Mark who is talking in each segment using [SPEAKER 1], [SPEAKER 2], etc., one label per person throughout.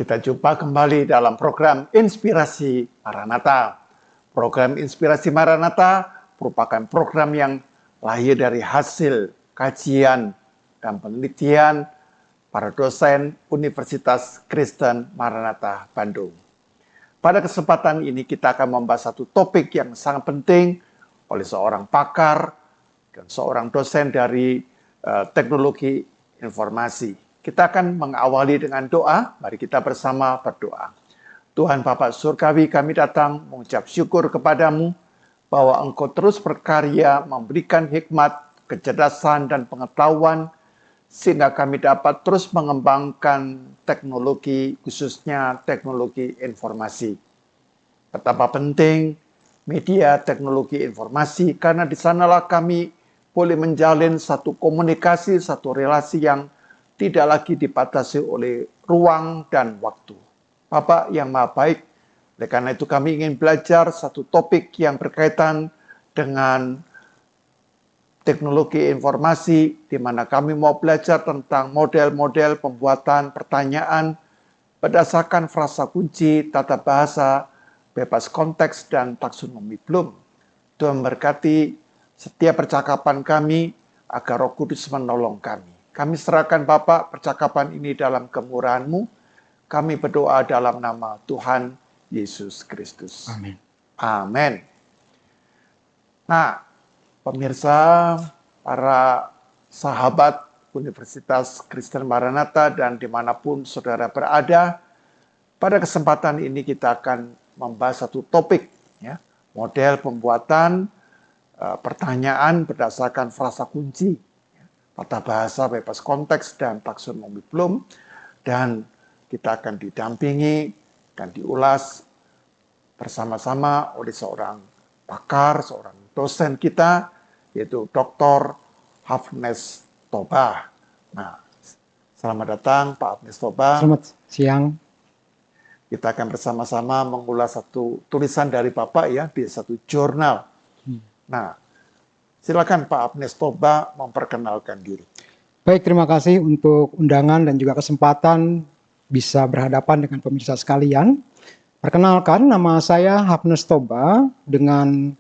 [SPEAKER 1] Kita jumpa kembali dalam program Inspirasi Maranatha. Program Inspirasi Maranatha merupakan program yang lahir dari hasil kajian dan penelitian para dosen Universitas Kristen Maranatha Bandung. Pada kesempatan ini kita akan membahas satu topik yang sangat penting oleh seorang pakar dan seorang dosen dari teknologi informasi. Kita akan mengawali dengan doa. Mari kita bersama berdoa. Tuhan Bapa Surgawi, kami datang mengucap syukur kepadamu bahwa Engkau terus berkarya memberikan hikmat, kecerdasan, dan pengetahuan sehingga kami dapat terus mengembangkan teknologi, khususnya teknologi informasi. Betapa penting media teknologi informasi, karena di sanalah kami boleh menjalin satu komunikasi, satu relasi yang tidak lagi dibatasi oleh ruang dan waktu. Bapak yang Maha Baik, oleh karena itu kami ingin belajar satu topik yang berkaitan dengan teknologi informasi, di mana kami mau belajar tentang model-model pembuatan pertanyaan berdasarkan frasa kunci, tata bahasa, bebas konteks, dan taksonomi Bloom. Tuhan memberkati setiap percakapan kami, agar Roh Kudus menolong kami. Kami serahkan Bapak percakapan ini dalam kemurahan-Mu. Kami berdoa dalam nama Tuhan Yesus Kristus.
[SPEAKER 2] Amin.
[SPEAKER 1] Amin. Nah, pemirsa, para sahabat Universitas Kristen Maranatha dan dimanapun saudara berada, pada kesempatan ini kita akan membahas satu topik, ya, model pembuatan pertanyaan berdasarkan frasa kunci, tata bahasa, bebas konteks, dan taksonomi Bloom. Dan kita akan didampingi dan diulas bersama-sama oleh seorang pakar, seorang dosen kita, yaitu Dr. Hafnes Thoba. Nah, selamat datang Pak Hafnes Thoba.
[SPEAKER 2] Selamat siang.
[SPEAKER 1] Kita akan bersama-sama mengulas satu tulisan dari Bapak, ya, di satu jurnal. Nah, silakan Pak Hafnes Thoba memperkenalkan diri.
[SPEAKER 2] Baik, terima kasih untuk undangan dan juga kesempatan bisa berhadapan dengan pemirsa sekalian. Perkenalkan, nama saya Hafnes Thoba, dengan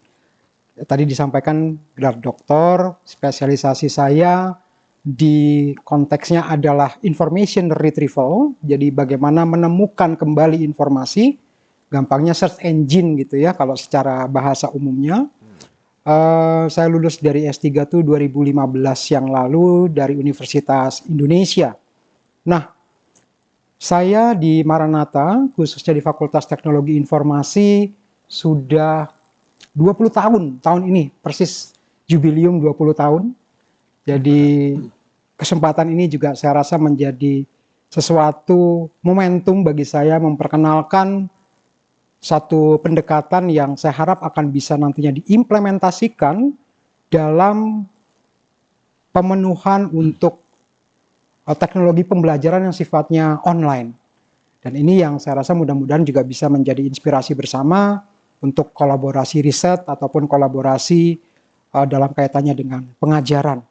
[SPEAKER 2] tadi disampaikan gelar doktor. Spesialisasi saya di konteksnya adalah information retrieval, jadi bagaimana menemukan kembali informasi, gampangnya search engine gitu ya kalau secara bahasa umumnya. Saya lulus dari S3 itu 2015 yang lalu dari Universitas Indonesia. Nah, saya di Maranatha, khususnya di Fakultas Teknologi Informasi, sudah 20 tahun ini, persis jubilium 20 tahun. Jadi kesempatan ini juga saya rasa menjadi sesuatu momentum bagi saya memperkenalkan satu pendekatan yang saya harap akan bisa nantinya diimplementasikan dalam pemenuhan untuk teknologi pembelajaran yang sifatnya online. Dan ini yang saya rasa mudah-mudahan juga bisa menjadi inspirasi bersama untuk kolaborasi riset ataupun kolaborasi dalam kaitannya dengan pengajaran.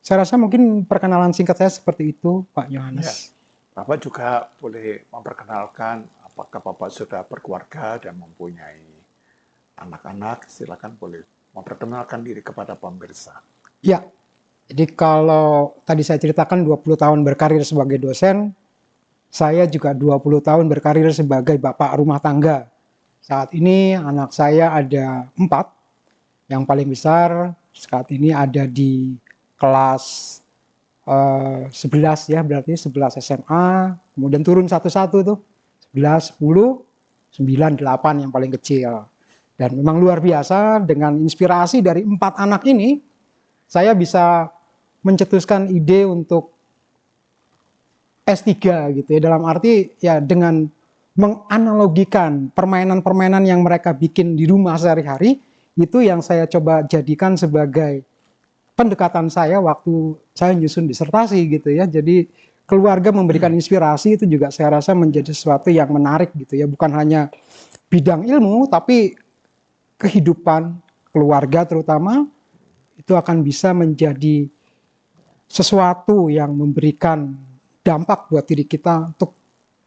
[SPEAKER 2] Saya rasa mungkin perkenalan singkat saya seperti itu, Pak Yohanes.
[SPEAKER 1] Ya, Bapak juga boleh memperkenalkan apakah Bapak sudah berkeluarga dan mempunyai anak-anak. Silakan boleh memperkenalkan diri kepada pemirsa.
[SPEAKER 2] Ya, jadi kalau tadi saya ceritakan 20 tahun berkarir sebagai dosen, saya juga 20 tahun berkarir sebagai bapak rumah tangga. Saat ini anak saya ada 4, yang paling besar saat ini ada di kelas 11 ya, berarti 11 SMA, kemudian turun satu-satu tuh, 11, 10, 9, 8 yang paling kecil. Dan memang luar biasa dengan inspirasi dari 4 anak ini, saya bisa mencetuskan ide untuk S3 gitu ya, dalam arti ya dengan menganalogikan permainan-permainan yang mereka bikin di rumah sehari-hari, itu yang saya coba jadikan sebagai pendekatan saya waktu saya nyusun disertasi gitu ya. Jadi keluarga memberikan inspirasi itu juga saya rasa menjadi sesuatu yang menarik gitu ya, bukan hanya bidang ilmu tapi kehidupan keluarga terutama itu akan bisa menjadi sesuatu yang memberikan dampak buat diri kita untuk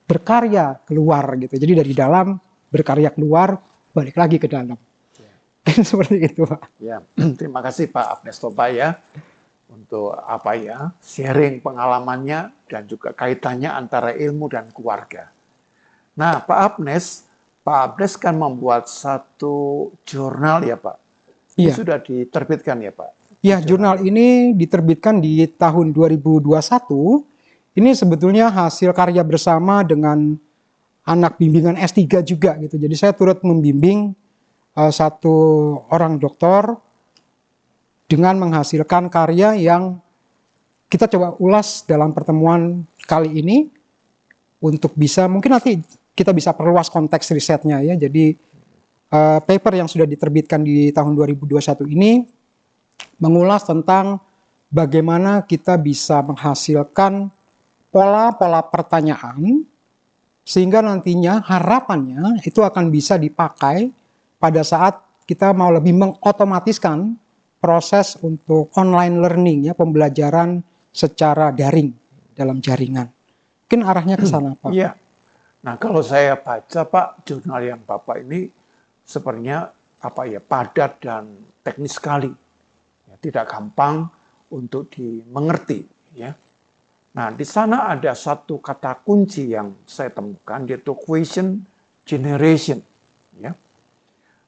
[SPEAKER 2] berkarya keluar gitu. Jadi dari dalam berkarya keluar, balik lagi ke dalam. Seperti itu, Pak.
[SPEAKER 1] Ya, terima kasih Pak Abnes Toba ya untuk sharing pengalamannya dan juga kaitannya antara ilmu dan keluarga. Nah, Pak Abnes kan membuat satu jurnal ya Pak. Ini
[SPEAKER 2] Iya.
[SPEAKER 1] sudah diterbitkan ya Pak.
[SPEAKER 2] Ya, jurnal ini diterbitkan di tahun 2021. Ini sebetulnya hasil karya bersama dengan anak bimbingan S3 juga gitu. Jadi saya turut membimbing satu orang doktor dengan menghasilkan karya yang kita coba ulas dalam pertemuan kali ini untuk bisa, mungkin nanti kita bisa perluas konteks risetnya ya. Jadi paper yang sudah diterbitkan di tahun 2021 ini mengulas tentang bagaimana kita bisa menghasilkan pola-pola pertanyaan sehingga nantinya harapannya itu akan bisa dipakai pada saat kita mau lebih mengotomatiskan proses untuk online learning ya, pembelajaran secara daring dalam jaringan. Mungkin arahnya ke sana, Pak.
[SPEAKER 1] Iya. Nah, kalau saya baca Pak, jurnal yang Bapak ini sepertinya padat dan teknis sekali. Ya, tidak gampang untuk dimengerti ya. Nah, di sana ada satu kata kunci yang saya temukan, yaitu question generation ya.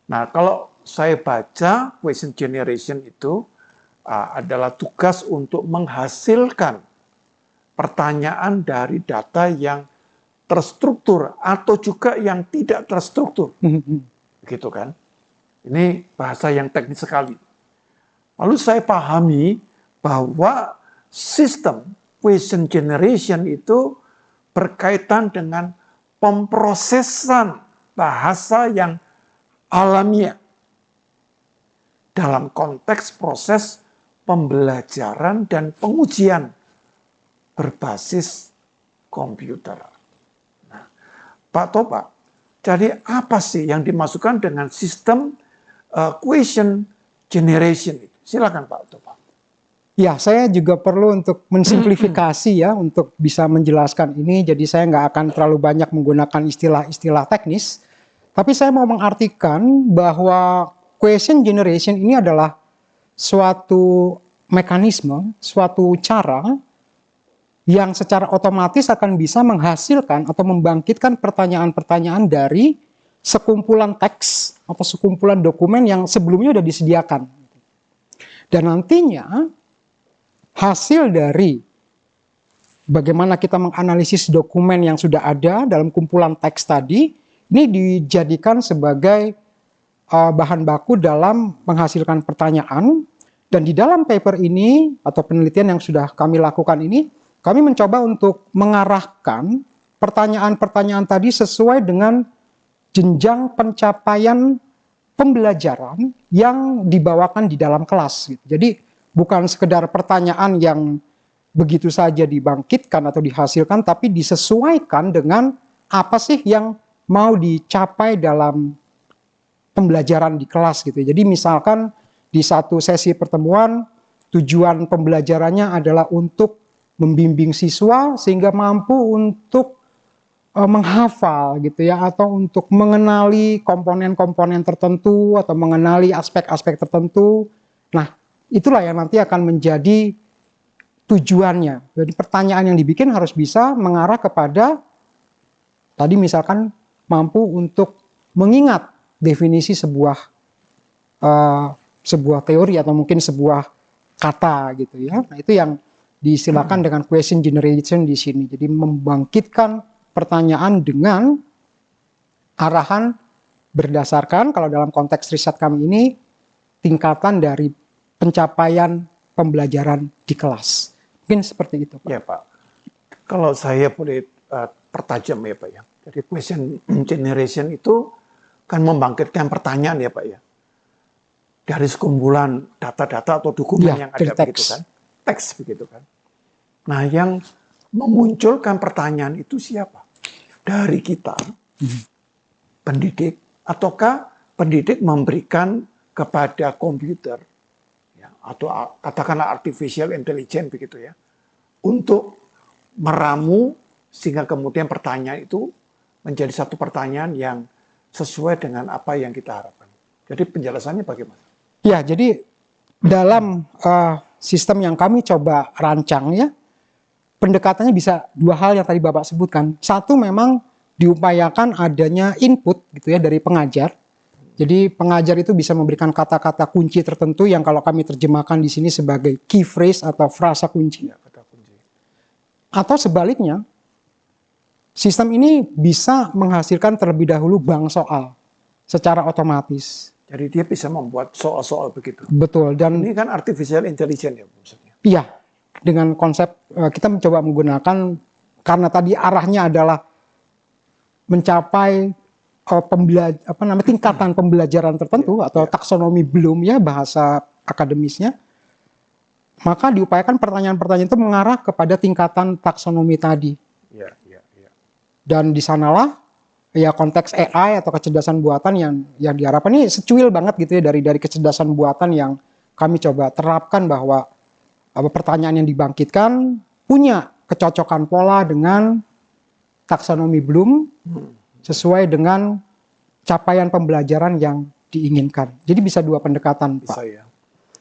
[SPEAKER 1] Nah, kalau saya baca question generation itu adalah tugas untuk menghasilkan pertanyaan dari data yang terstruktur atau juga yang tidak terstruktur. Gitu kan. Ini bahasa yang teknis sekali. Lalu saya pahami bahwa sistem question generation itu berkaitan dengan pemrosesan bahasa yang alamiah dalam konteks proses pembelajaran dan pengujian berbasis komputer. Nah, Pak Toba, jadi apa sih yang dimasukkan dengan sistem question generation itu? Silakan Pak Toba.
[SPEAKER 2] Ya, saya juga perlu untuk mensimplifikasi ya, untuk bisa menjelaskan ini. Jadi saya nggak akan terlalu banyak menggunakan istilah-istilah teknis. Tapi saya mau mengartikan bahwa question generation ini adalah suatu mekanisme, suatu cara yang secara otomatis akan bisa menghasilkan atau membangkitkan pertanyaan-pertanyaan dari sekumpulan teks atau sekumpulan dokumen yang sebelumnya sudah disediakan. Dan nantinya hasil dari bagaimana kita menganalisis dokumen yang sudah ada dalam kumpulan teks tadi, ini dijadikan sebagai bahan baku dalam menghasilkan pertanyaan. Dan di dalam paper ini atau penelitian yang sudah kami lakukan ini, kami mencoba untuk mengarahkan pertanyaan-pertanyaan tadi sesuai dengan jenjang pencapaian pembelajaran yang dibawakan di dalam kelas. Jadi bukan sekedar pertanyaan yang begitu saja dibangkitkan atau dihasilkan, tapi disesuaikan dengan apa sih yang mau dicapai dalam pembelajaran di kelas gitu. Jadi misalkan di satu sesi pertemuan tujuan pembelajarannya adalah untuk membimbing siswa sehingga mampu untuk menghafal gitu ya, atau untuk mengenali komponen-komponen tertentu atau mengenali aspek-aspek tertentu. Nah, itulah yang nanti akan menjadi tujuannya. Jadi pertanyaan yang dibikin harus bisa mengarah kepada tadi misalkan mampu untuk mengingat definisi sebuah teori atau mungkin sebuah kata gitu ya. Nah, itu yang disilakan dengan question generation di sini. Jadi membangkitkan pertanyaan dengan arahan berdasarkan, kalau dalam konteks riset kami ini, tingkatan dari pencapaian pembelajaran di kelas. Mungkin seperti itu, Pak.
[SPEAKER 1] Ya, Pak. Kalau saya boleh pertajam ya, Pak ya. Jadi question generation itu kan membangkitkan pertanyaan ya, Pak ya. Dari sekumpulan data-data atau dokumen yang ada begitu kan. Teks begitu kan. Nah, yang memunculkan pertanyaan itu siapa? Dari kita, pendidik, ataukah pendidik memberikan kepada komputer, ya, atau katakanlah artificial intelligence begitu ya, untuk meramu sehingga kemudian pertanyaan itu menjadi satu pertanyaan yang sesuai dengan apa yang kita harapkan. Jadi penjelasannya bagaimana?
[SPEAKER 2] Ya, jadi dalam sistem yang kami coba rancang ya, pendekatannya bisa dua hal yang tadi Bapak sebutkan. Satu, memang diupayakan adanya input gitu ya dari pengajar. Jadi pengajar itu bisa memberikan kata-kata kunci tertentu yang kalau kami terjemahkan di sini sebagai key phrase atau frasa kunci.
[SPEAKER 1] Ya, kata kunci.
[SPEAKER 2] Atau sebaliknya, sistem ini bisa menghasilkan terlebih dahulu bank soal secara otomatis.
[SPEAKER 1] Jadi dia bisa membuat soal-soal begitu.
[SPEAKER 2] Betul, dan
[SPEAKER 1] Ini kan artificial intelligence ya maksudnya.
[SPEAKER 2] iya, dengan konsep kita mencoba menggunakan, karena tadi arahnya adalah mencapai tingkatan pembelajaran tertentu atau taksonomi Bloom ya bahasa akademisnya, maka diupayakan pertanyaan-pertanyaan itu mengarah kepada tingkatan taksonomi tadi.
[SPEAKER 1] Ya.
[SPEAKER 2] Dan di sanalah ya konteks AI atau kecerdasan buatan yang diharapkan ini secuil banget gitu ya dari kecerdasan buatan yang kami coba terapkan, bahwa pertanyaan yang dibangkitkan punya kecocokan pola dengan taksonomi Bloom sesuai dengan capaian pembelajaran yang diinginkan. Jadi bisa dua pendekatan, Pak.
[SPEAKER 1] Bisa ya.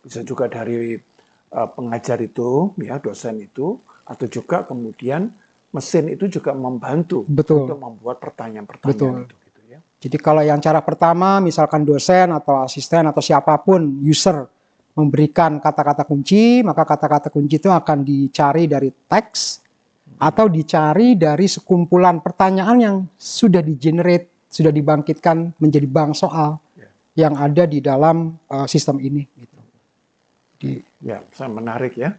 [SPEAKER 1] Bisa juga dari pengajar itu, ya dosen itu, atau juga kemudian mesin itu juga membantu untuk membuat pertanyaan-pertanyaan itu. Gitu ya.
[SPEAKER 2] Jadi kalau yang cara pertama, misalkan dosen atau asisten atau siapapun user memberikan kata-kata kunci, maka kata-kata kunci itu akan dicari dari teks atau dicari dari sekumpulan pertanyaan yang sudah di-generate, sudah dibangkitkan menjadi bank soal yang ada di dalam sistem ini. Gitu.
[SPEAKER 1] Ya, sangat menarik ya.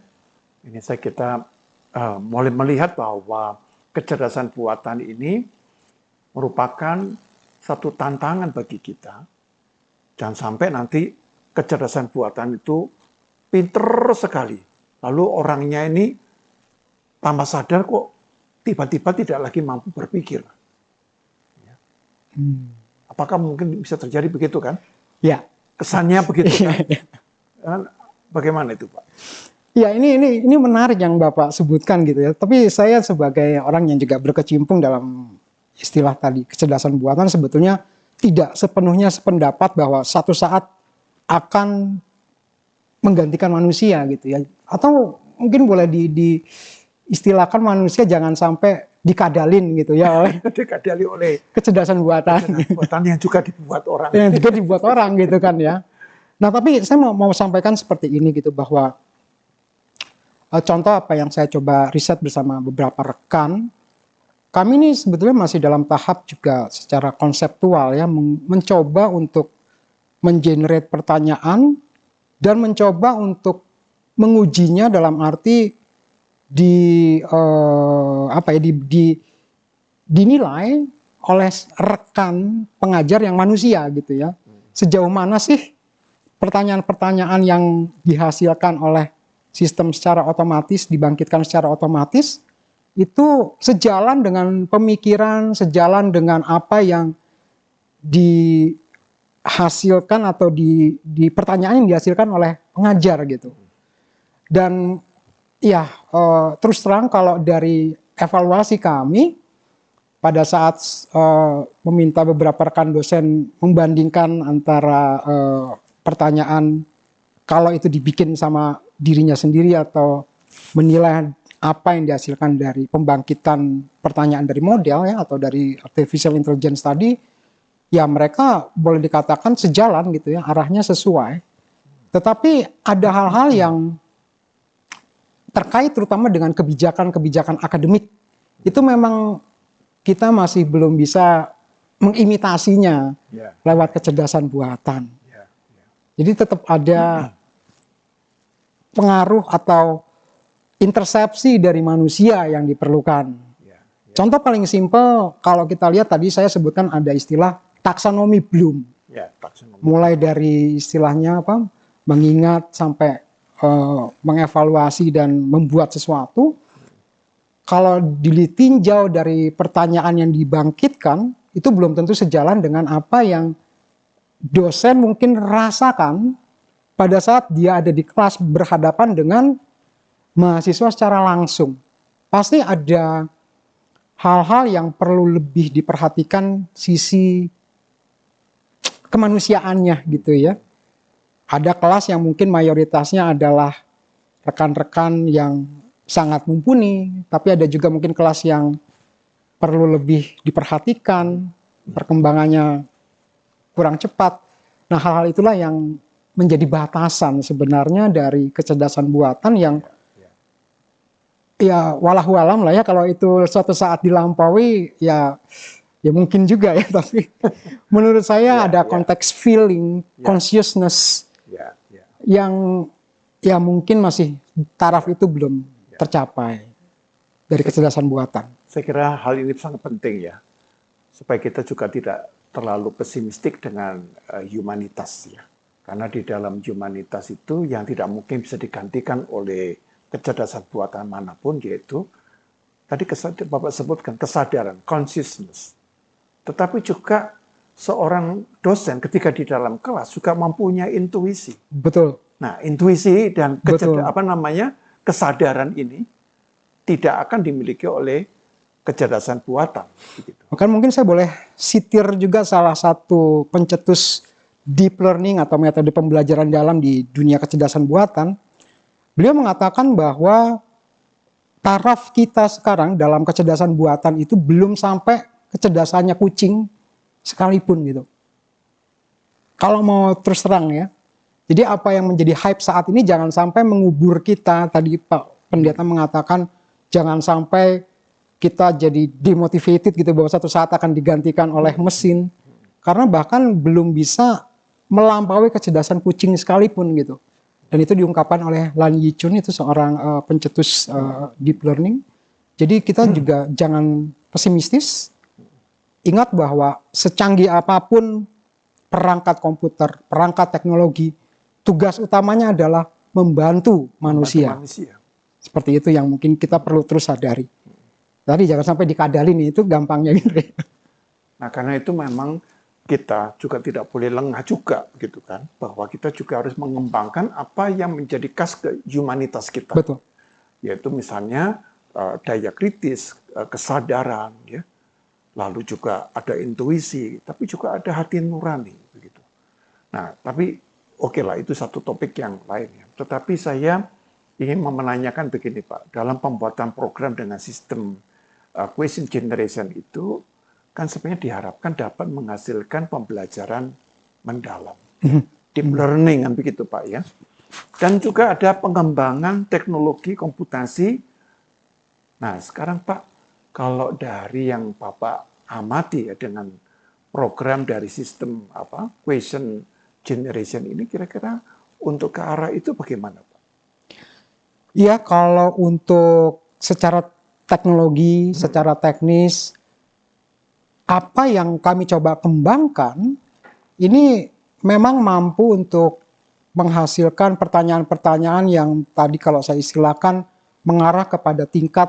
[SPEAKER 1] Ini kita mulai melihat bahwa kecerdasan buatan ini merupakan satu tantangan bagi kita. Jangan sampai nanti kecerdasan buatan itu pinter sekali. Lalu orangnya ini tanpa sadar kok tiba-tiba tidak lagi mampu berpikir. Apakah mungkin bisa terjadi begitu kan?
[SPEAKER 2] Ya.
[SPEAKER 1] Kesannya begitu kan? Bagaimana itu, Pak?
[SPEAKER 2] Ya, ini menarik yang Bapak sebutkan gitu ya. Tapi saya sebagai orang yang juga berkecimpung dalam istilah tadi kecerdasan buatan sebetulnya tidak sepenuhnya sependapat bahwa satu saat akan menggantikan manusia gitu ya. Atau mungkin boleh diistilahkan manusia jangan sampai dikadalin gitu ya oleh
[SPEAKER 1] dikadali oleh
[SPEAKER 2] kecerdasan buatan.
[SPEAKER 1] Buatan yang juga dibuat orang.
[SPEAKER 2] Yang juga dibuat orang gitu kan ya. Nah, tapi saya mau sampaikan seperti ini gitu, bahwa contoh apa yang saya coba riset bersama beberapa rekan, kami ini sebetulnya masih dalam tahap juga secara konseptual ya, mencoba untuk mengenerate pertanyaan dan mencoba untuk mengujinya dalam arti dinilai oleh rekan pengajar yang manusia gitu ya. Sejauh mana sih pertanyaan-pertanyaan yang dihasilkan oleh sistem secara otomatis, dibangkitkan secara otomatis, itu sejalan dengan pemikiran, sejalan dengan apa yang dihasilkan atau di pertanyaan yang dihasilkan oleh pengajar gitu. Dan ya terus terang kalau dari evaluasi kami, pada saat meminta beberapa rekan dosen membandingkan antara pertanyaan kalau itu dibikin sama dirinya sendiri atau menilai apa yang dihasilkan dari pembangkitan pertanyaan dari model ya atau dari artificial intelligence tadi, ya mereka boleh dikatakan sejalan gitu ya, arahnya sesuai. Tetapi ada hal-hal yang terkait terutama dengan kebijakan-kebijakan akademik, itu memang kita masih belum bisa mengimitasinya lewat kecerdasan buatan. Jadi tetap ada pengaruh atau intersepsi dari manusia yang diperlukan. Contoh paling simpel, kalau kita lihat tadi saya sebutkan ada istilah taksonomi Bloom. Mulai dari istilahnya mengingat sampai mengevaluasi dan membuat sesuatu. Kalau ditinjau dari pertanyaan yang dibangkitkan, itu belum tentu sejalan dengan apa yang dosen mungkin rasakan pada saat dia ada di kelas berhadapan dengan mahasiswa secara langsung. Pasti ada hal-hal yang perlu lebih diperhatikan sisi kemanusiaannya gitu ya. Ada kelas yang mungkin mayoritasnya adalah rekan-rekan yang sangat mumpuni, tapi ada juga mungkin kelas yang perlu lebih diperhatikan, perkembangannya kurang cepat. Nah, hal-hal itulah yang menjadi batasan sebenarnya dari kecerdasan buatan yang ya walahu alam lah ya, kalau itu suatu saat dilampaui ya mungkin juga ya, tapi menurut saya ada konteks feeling, consciousness yang ya mungkin masih taraf itu belum tercapai dari kecerdasan buatan.
[SPEAKER 1] Saya kira hal ini sangat penting ya, supaya kita juga tidak terlalu pesimistik dengan humanitas ya. Karena di dalam humanitas itu yang tidak mungkin bisa digantikan oleh kecerdasan buatan manapun, yaitu tadi Bapak sebutkan kesadaran, consciousness. Tetapi juga seorang dosen ketika di dalam kelas juga mempunyai intuisi.
[SPEAKER 2] Betul.
[SPEAKER 1] Nah, intuisi dan kesadaran ini tidak akan dimiliki oleh kecerdasan buatan. Begitu.
[SPEAKER 2] Maka mungkin saya boleh sitir juga salah satu pencetus deep learning atau metode pembelajaran dalam di dunia kecerdasan buatan. Beliau mengatakan bahwa taraf kita sekarang dalam kecerdasan buatan itu belum sampai kecerdasannya kucing sekalipun gitu. Kalau mau terus terang ya. Jadi apa yang menjadi hype saat ini jangan sampai mengubur kita. Tadi Pak Pendeta mengatakan jangan sampai kita jadi demotivated gitu bahwa satu saat akan digantikan oleh mesin. Karena bahkan belum bisa melampaui kecerdasan kucing sekalipun gitu. Dan itu diungkapkan oleh Lan Yichun, itu seorang pencetus deep learning. Jadi kita juga jangan pesimistis. Ingat bahwa secanggih apapun perangkat komputer, perangkat teknologi, tugas utamanya adalah membantu manusia. Seperti itu yang mungkin kita perlu terus sadari. Tadi jangan sampai dikadalin, itu gampangnya gitu.
[SPEAKER 1] Nah, karena itu memang kita juga tidak boleh lengah juga gitu kan, bahwa kita juga harus mengembangkan apa yang menjadi khas humanitas kita.
[SPEAKER 2] Betul.
[SPEAKER 1] Yaitu misalnya daya kritis, kesadaran ya. Lalu juga ada intuisi, tapi juga ada hati nurani begitu. Nah, tapi oke lah, itu satu topik yang lain ya. Tetapi saya ingin menanyakan begini Pak, dalam pembuatan program dengan sistem question generation itu kan sebenarnya diharapkan dapat menghasilkan pembelajaran mendalam, deep learning kan begitu Pak ya. Dan juga ada pengembangan teknologi komputasi. Nah sekarang Pak, kalau dari yang Bapak amati ya dengan program dari sistem question generation ini, kira-kira untuk ke arah itu bagaimana Pak?
[SPEAKER 2] Iya, kalau untuk secara teknologi, secara teknis, apa yang kami coba kembangkan, ini memang mampu untuk menghasilkan pertanyaan-pertanyaan yang tadi kalau saya istilahkan mengarah kepada tingkat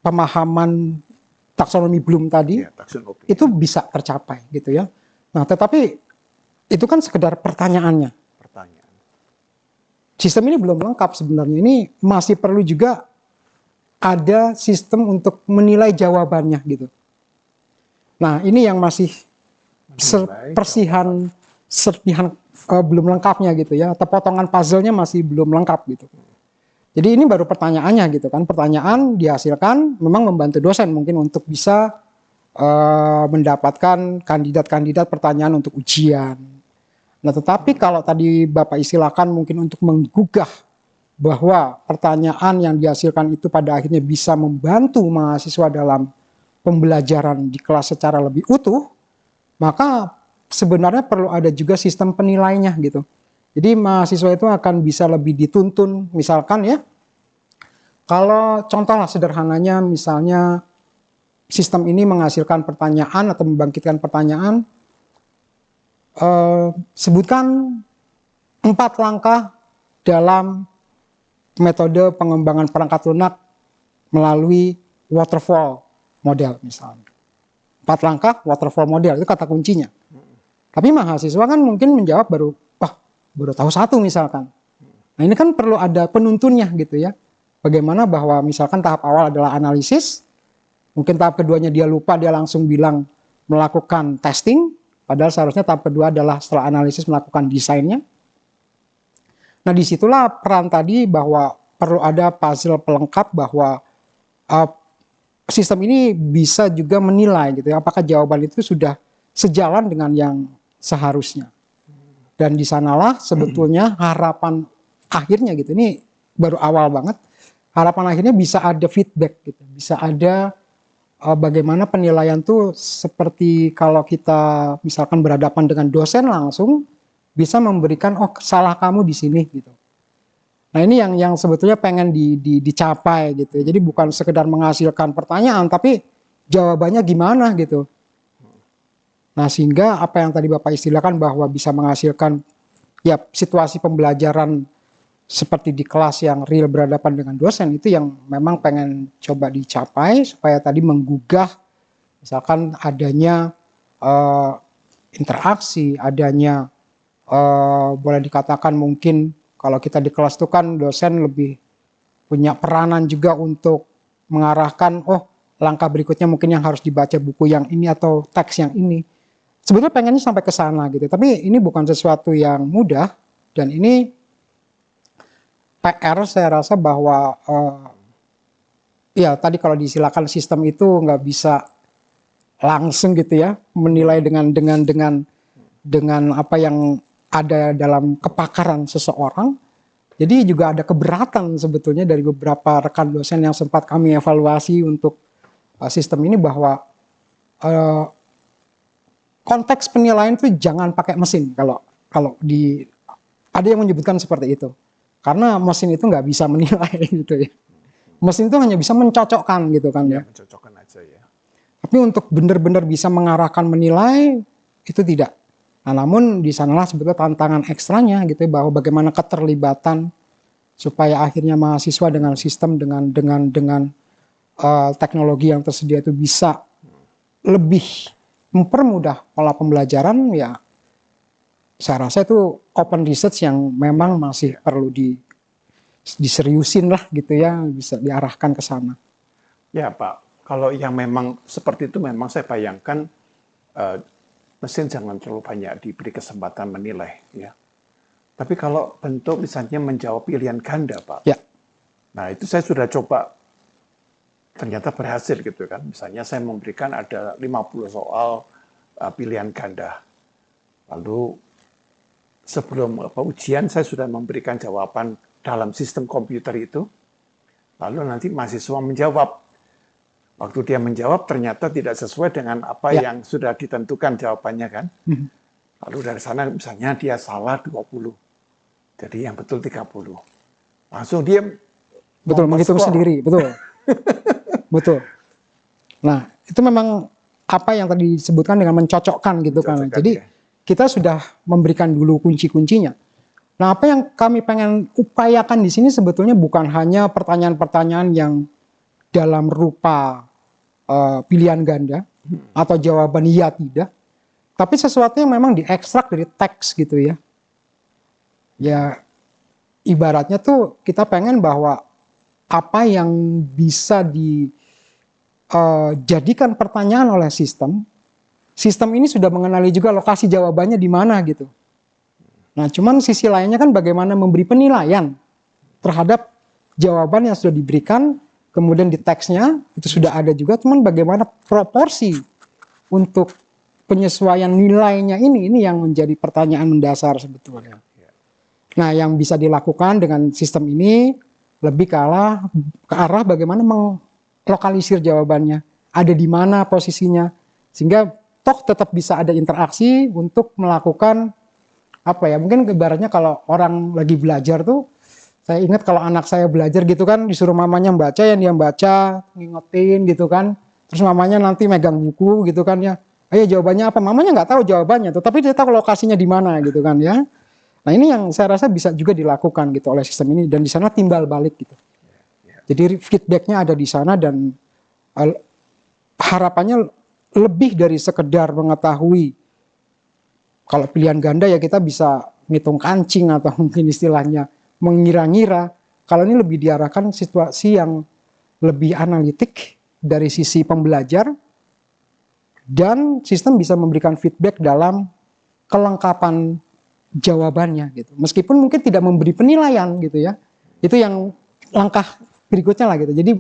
[SPEAKER 2] pemahaman taksonomi Bloom tadi, ya, itu bisa tercapai gitu ya. Nah, tetapi itu kan sekedar pertanyaannya. Sistem ini belum lengkap sebenarnya. Ini masih perlu juga ada sistem untuk menilai jawabannya gitu. Nah, ini yang masih serpihan belum lengkapnya gitu ya, atau potongan puzzle-nya masih belum lengkap gitu. Jadi ini baru pertanyaannya gitu kan. Pertanyaan dihasilkan memang membantu dosen mungkin untuk bisa mendapatkan kandidat-kandidat pertanyaan untuk ujian. Nah, tetapi kalau tadi Bapak istilahkan mungkin untuk menggugah bahwa pertanyaan yang dihasilkan itu pada akhirnya bisa membantu mahasiswa dalam pembelajaran di kelas secara lebih utuh, maka sebenarnya perlu ada juga sistem penilainya gitu. Jadi mahasiswa itu akan bisa lebih dituntun, misalkan ya, kalau contohlah sederhananya misalnya sistem ini menghasilkan pertanyaan atau membangkitkan pertanyaan, sebutkan 4 langkah dalam metode pengembangan perangkat lunak melalui waterfall model misalnya. 4 langkah waterfall model, itu kata kuncinya. Tapi mahasiswa kan mungkin menjawab baru tahu 1 misalkan. Nah ini kan perlu ada penuntunnya gitu ya. Bagaimana bahwa misalkan tahap awal adalah analisis, Mungkin tahap keduanya dia lupa, dia langsung bilang melakukan testing, padahal seharusnya tahap kedua adalah setelah analisis melakukan desainnya. Nah, disitulah peran tadi bahwa perlu ada puzzle pelengkap bahwa sistem ini bisa juga menilai gitu ya, apakah jawaban itu sudah sejalan dengan yang seharusnya. Dan di sanalah sebetulnya harapan akhirnya gitu, ini baru awal banget, harapan akhirnya bisa ada feedback gitu, bisa ada bagaimana penilaian tuh seperti kalau kita misalkan berhadapan dengan dosen langsung bisa memberikan salah kamu di sini gitu. Nah, ini yang sebetulnya pengen dicapai gitu. Jadi bukan sekedar menghasilkan pertanyaan tapi jawabannya gimana gitu. Nah, sehingga apa yang tadi Bapak istilahkan bahwa bisa menghasilkan ya situasi pembelajaran seperti di kelas yang real berhadapan dengan dosen, itu yang memang pengen coba dicapai supaya tadi menggugah misalkan adanya interaksi, adanya boleh dikatakan mungkin kalau kita di kelas itu kan dosen lebih punya peranan juga untuk mengarahkan langkah berikutnya mungkin yang harus dibaca buku yang ini atau teks yang ini. Sebetulnya pengennya sampai ke sana gitu, tapi ini bukan sesuatu yang mudah dan ini PR saya rasa bahwa ya tadi kalau disilakan sistem itu nggak bisa langsung gitu ya menilai dengan apa yang ada dalam kepakaran seseorang. Jadi juga ada keberatan sebetulnya dari beberapa rekan dosen yang sempat kami evaluasi untuk sistem ini bahwa konteks penilaian itu jangan pakai mesin kalau ada yang menyebutkan seperti itu. Karena mesin itu nggak bisa menilai gitu ya. Mesin itu hanya bisa mencocokkan gitu kan ya.
[SPEAKER 1] Mencocokkan aja ya.
[SPEAKER 2] Tapi untuk benar-benar bisa mengarahkan menilai itu tidak. Nah, namun di sanalah sebetulnya tantangan ekstranya gitu ya, bahwa bagaimana keterlibatan supaya akhirnya mahasiswa dengan sistem dengan teknologi yang tersedia itu bisa lebih mempermudah pola pembelajaran ya. Saya rasa itu open research yang memang masih perlu diseriusin lah gitu ya, bisa diarahkan ke sana.
[SPEAKER 1] Ya Pak, kalau yang memang seperti itu memang saya bayangkan mesin jangan terlalu banyak diberi kesempatan menilai ya. Tapi kalau bentuk misalnya menjawab pilihan ganda Pak,
[SPEAKER 2] ya.
[SPEAKER 1] Nah itu saya sudah coba, ternyata berhasil gitu kan. Misalnya saya memberikan ada 50 soal pilihan ganda, lalu sebelum ujian saya sudah memberikan jawaban dalam sistem komputer itu, lalu nanti mahasiswa menjawab. Waktu dia menjawab ternyata tidak sesuai dengan apa yang sudah ditentukan jawabannya kan. Lalu dari sana misalnya dia salah 20, jadi yang betul 30. Langsung dia
[SPEAKER 2] menghitung sendiri, betul. Betul. Nah, itu memang apa yang tadi disebutkan dengan mencocokkan gitu kan. Jadi kita sudah memberikan dulu kunci-kuncinya. Nah, apa yang kami pengen upayakan di sini sebetulnya bukan hanya pertanyaan-pertanyaan yang dalam rupa pilihan ganda atau jawaban iya tidak, tapi sesuatu yang memang diekstrak dari teks gitu ya. Ya, ibaratnya tuh kita pengen bahwa apa yang bisa dijadikan pertanyaan oleh sistem ini sudah mengenali juga lokasi jawabannya di mana gitu. Nah, cuman sisi lainnya kan bagaimana memberi penilaian terhadap jawaban yang sudah diberikan, kemudian di teksnya itu sudah ada juga, cuman bagaimana proporsi untuk penyesuaian nilainya ini yang menjadi pertanyaan mendasar sebetulnya. Nah, yang bisa dilakukan dengan sistem ini lebih ke arah bagaimana melokalisir jawabannya, ada di mana posisinya, sehingga toh tetap bisa ada interaksi untuk melakukan mungkin ibaratnya kalau orang lagi belajar tuh, saya ingat kalau anak saya belajar gitu kan, disuruh mamanya baca, yang dia baca, ngingetin gitu kan, terus mamanya nanti megang buku gitu kan ya, ayo jawabannya apa, mamanya nggak tahu jawabannya tuh, tapi dia tahu lokasinya di mana gitu kan ya. Nah, ini yang saya rasa bisa juga dilakukan gitu oleh sistem ini, dan di sana timbal balik gitu. Jadi feedbacknya ada di sana, dan harapannya lebih dari sekedar mengetahui. Kalau pilihan ganda ya kita bisa ngitung kancing atau mungkin istilahnya mengira-ngira. Kalau ini lebih diarahkan situasi yang lebih analitik, dari sisi pembelajar, dan sistem bisa memberikan feedback dalam kelengkapan jawabannya gitu. Meskipun mungkin tidak memberi penilaian gitu ya. Itu yang langkah berikutnya lah gitu. Jadi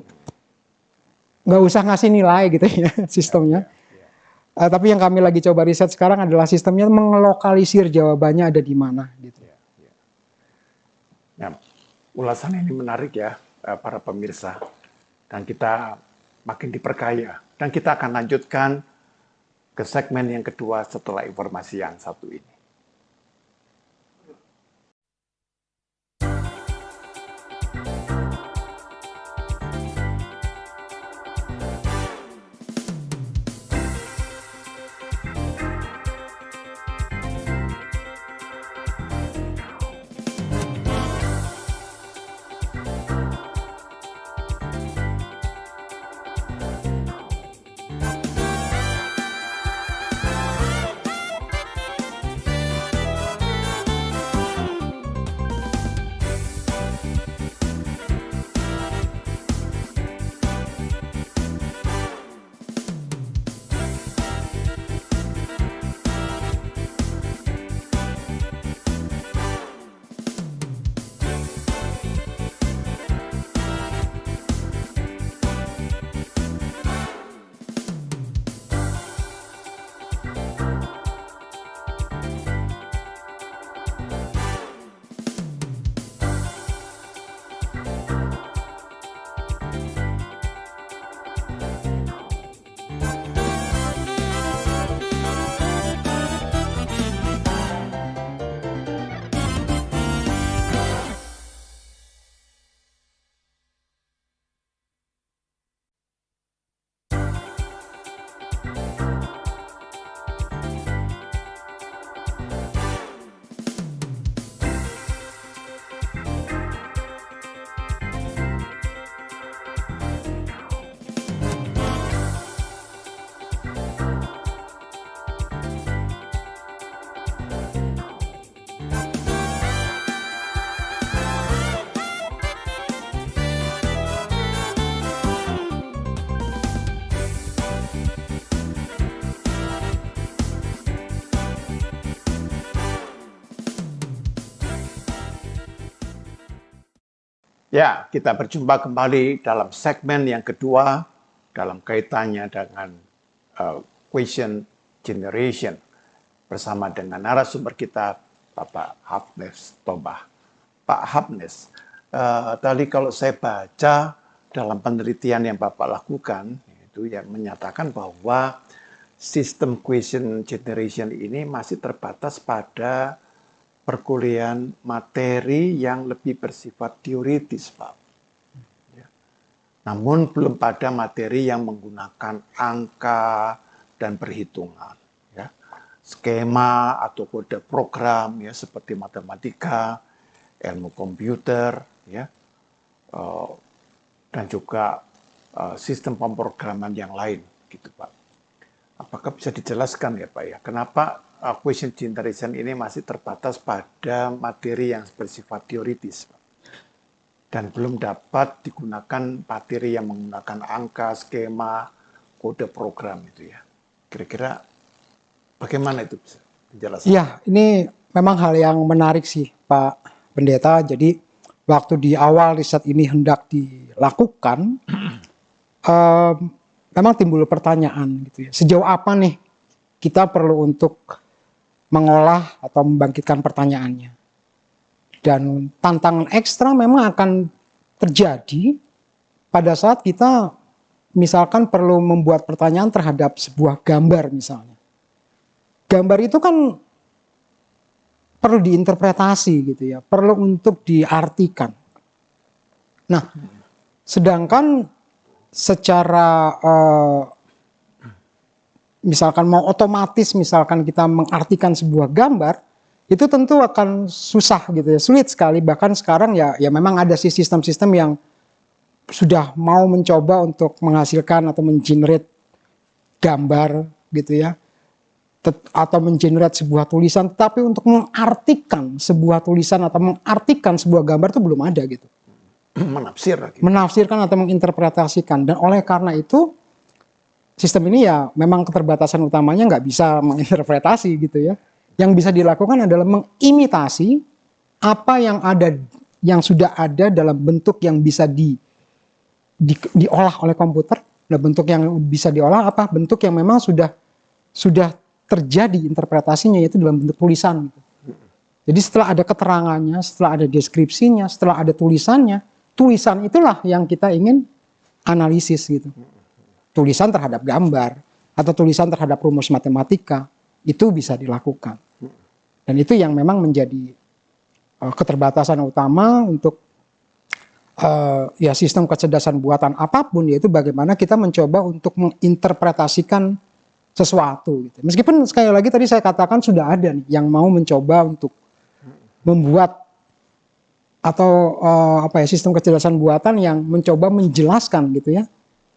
[SPEAKER 2] nggak usah ngasih nilai gitu ya sistemnya. Tapi yang kami lagi coba riset sekarang adalah sistemnya mengelokalisir jawabannya ada di mana gitu.
[SPEAKER 1] Nah, ulasan ini menarik ya para pemirsa. Dan kita makin diperkaya. Dan kita akan lanjutkan ke segmen yang kedua setelah informasi yang satu ini. Ya, kita berjumpa kembali dalam segmen yang kedua dalam kaitannya dengan question generation bersama dengan narasumber kita, Bapak Hapnes Tobah. Pak Hapnes, tadi kalau saya baca dalam penelitian yang Bapak lakukan, itu yang menyatakan bahwa sistem question generation ini masih terbatas pada perkuliahan materi yang lebih bersifat teoritis, Pak. Ya. Namun belum pada materi yang menggunakan angka dan perhitungan. Ya. Skema atau kode program ya seperti matematika, ilmu komputer, ya, dan juga sistem pemrograman yang lain, gitu, Pak. Apakah bisa dijelaskan ya, Pak ya, kenapa question generation ini masih terbatas pada materi yang bersifat teoritis, Pak, dan belum dapat digunakan materi yang menggunakan angka, skema, kode program itu ya? Kira-kira bagaimana itu bisa dijelaskan?
[SPEAKER 2] Iya, ini memang hal yang menarik sih, Pak Pendeta. Jadi waktu di awal riset ini hendak dilakukan, memang timbul pertanyaan gitu ya. Sejauh apa nih kita perlu untuk mengolah atau membangkitkan pertanyaannya. Dan tantangan ekstra memang akan terjadi pada saat kita misalkan perlu membuat pertanyaan terhadap sebuah gambar misalnya. Gambar itu kan perlu diinterpretasi gitu ya, perlu untuk diartikan. Nah, sedangkan secara misalkan mau otomatis misalkan kita mengartikan sebuah gambar, itu tentu akan susah gitu ya, sulit sekali. Bahkan sekarang ya memang ada sih sistem-sistem yang sudah mau mencoba untuk menghasilkan atau mengenerate gambar gitu ya, atau mengenerate sebuah tulisan, tapi untuk mengartikan sebuah tulisan atau mengartikan sebuah gambar itu belum ada gitu.
[SPEAKER 1] menafsir lagi.
[SPEAKER 2] menafsirkan atau menginterpretasikan. Dan oleh karena itu sistem ini ya memang keterbatasan utamanya nggak bisa menginterpretasi gitu ya. Yang bisa dilakukan adalah mengimitasi apa yang ada, yang sudah ada dalam bentuk yang bisa diolah oleh komputer. Dalam bentuk yang bisa diolah apa? Bentuk yang memang sudah terjadi interpretasinya, yaitu dalam bentuk tulisan. Jadi setelah ada keterangannya, setelah ada deskripsinya, setelah ada tulisannya, tulisan itulah yang kita ingin analisis gitu. Tulisan terhadap gambar atau tulisan terhadap rumus matematika itu bisa dilakukan. Dan itu yang memang menjadi keterbatasan utama untuk ya sistem kecerdasan buatan apapun, yaitu bagaimana kita mencoba untuk menginterpretasikan sesuatu gitu. Meskipun sekali lagi tadi saya katakan sudah ada nih yang mau mencoba untuk membuat atau sistem kecerdasan buatan yang mencoba menjelaskan gitu ya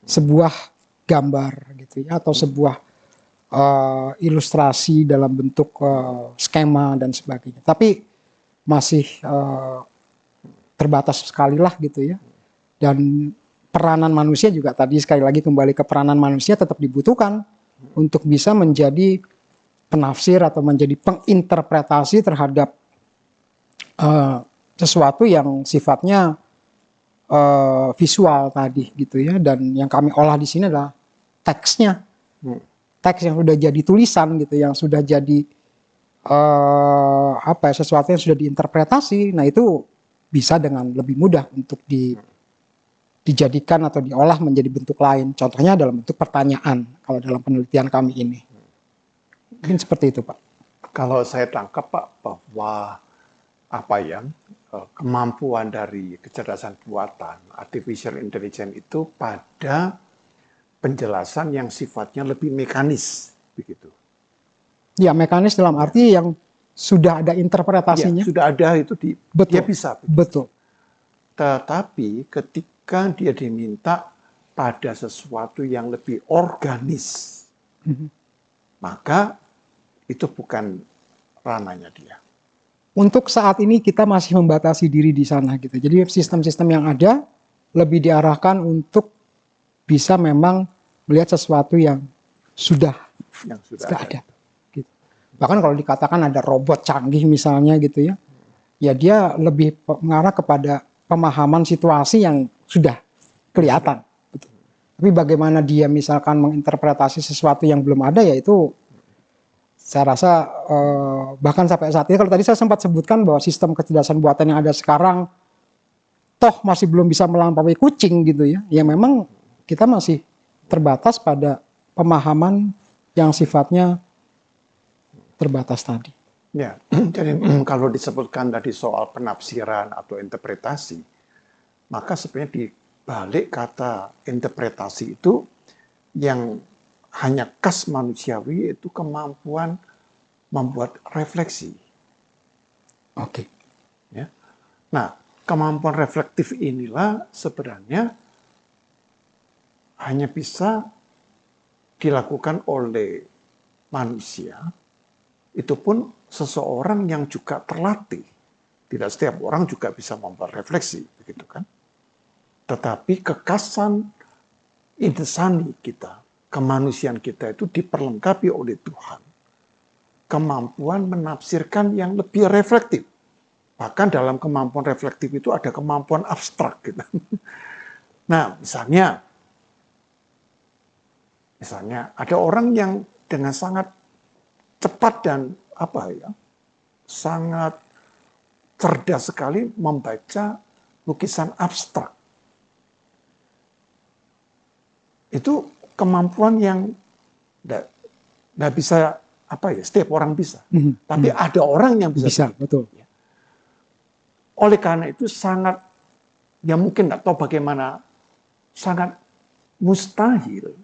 [SPEAKER 2] sebuah gambar gitu ya, atau sebuah ilustrasi dalam bentuk skema dan sebagainya. Tapi masih terbatas sekali lah gitu ya. Dan peranan manusia juga tadi sekali lagi kembali ke peranan manusia tetap dibutuhkan untuk bisa menjadi penafsir atau menjadi penginterpretasi terhadap sesuatu yang sifatnya visual tadi gitu ya. Dan yang kami olah di sini adalah teksnya, teks yang sudah jadi tulisan gitu, yang sudah jadi sesuatu yang sudah diinterpretasi. Nah itu bisa dengan lebih mudah untuk dijadikan atau diolah menjadi bentuk lain. Contohnya dalam bentuk pertanyaan kalau dalam penelitian kami ini. Mungkin seperti itu Pak.
[SPEAKER 1] Kalau saya tangkap Pak, bahwa kemampuan dari kecerdasan buatan, artificial intelligence itu pada penjelasan yang sifatnya lebih mekanis, begitu.
[SPEAKER 2] Ya, mekanis dalam arti yang sudah ada interpretasinya.
[SPEAKER 1] Ya, sudah ada itu dia bisa.
[SPEAKER 2] Betul.
[SPEAKER 1] Tetapi ketika dia diminta pada sesuatu yang lebih organis, maka itu bukan ranahnya dia.
[SPEAKER 2] Untuk saat ini kita masih membatasi diri di sana gitu. Jadi sistem-sistem yang ada lebih diarahkan untuk bisa memang melihat sesuatu yang sudah ada. Gitu. Bahkan kalau dikatakan ada robot canggih misalnya gitu ya, ya dia lebih mengarah kepada pemahaman situasi yang sudah kelihatan. Betul. Tapi bagaimana dia misalkan menginterpretasi sesuatu yang belum ada, ya itu saya rasa bahkan sampai saat ini, kalau tadi saya sempat sebutkan bahwa sistem kecerdasan buatan yang ada sekarang toh masih belum bisa melampaui kucing gitu ya, ya memang kita masih terbatas pada pemahaman yang sifatnya terbatas tadi.
[SPEAKER 1] Ya, jadi kalau disebutkan tadi soal penafsiran atau interpretasi, maka sebenarnya di balik kata interpretasi itu yang hanya khas manusiawi, itu kemampuan membuat refleksi.
[SPEAKER 2] Oke.
[SPEAKER 1] Ya. Nah, kemampuan reflektif inilah sebenarnya hanya bisa dilakukan oleh manusia, itu pun seseorang yang juga terlatih. Tidak setiap orang juga bisa membuat refleksi, begitu kan? Tetapi kekasan insani kita, kemanusiaan kita itu diperlengkapi oleh Tuhan. Kemampuan menafsirkan yang lebih reflektif. Bahkan dalam kemampuan reflektif itu ada kemampuan abstrak gitu. Nah, misalnya ada orang yang dengan sangat cepat dan sangat cerdas sekali membaca lukisan abstrak. Itu kemampuan yang nggak bisa setiap orang bisa. Tapi ada orang yang bisa.
[SPEAKER 2] Betul.
[SPEAKER 1] Oleh karena itu sangat, ya mungkin nggak tahu bagaimana, sangat mustahil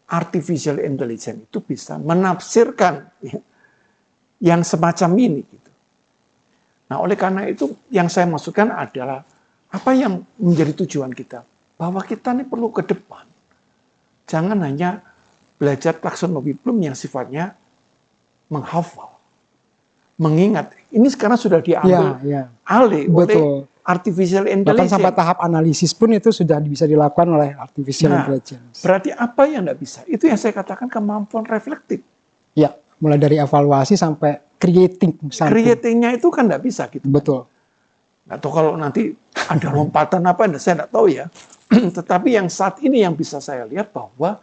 [SPEAKER 1] artificial intelligence itu bisa menafsirkan yang semacam ini. Gitu. Nah, oleh karena itu yang saya maksudkan adalah apa yang menjadi tujuan kita, bahwa kita ini perlu ke depan. Jangan hanya belajar taksonomi Bloom yang sifatnya menghafal, mengingat. Ini sekarang sudah diambil alih oleh artificial
[SPEAKER 2] Bahkan
[SPEAKER 1] intelligence.
[SPEAKER 2] sampai tahap analisis pun itu sudah bisa dilakukan oleh artificial
[SPEAKER 1] Nah,
[SPEAKER 2] intelligence.
[SPEAKER 1] berarti apa yang tidak bisa? Itu yang saya katakan kemampuan reflektif.
[SPEAKER 2] Ya, mulai dari evaluasi sampai creating.
[SPEAKER 1] Creatingnya itu kan tidak bisa gitu.
[SPEAKER 2] Betul.
[SPEAKER 1] Atau kalau nanti ada lompatan apa, saya tidak tahu ya. Tetapi yang saat ini yang bisa saya lihat bahwa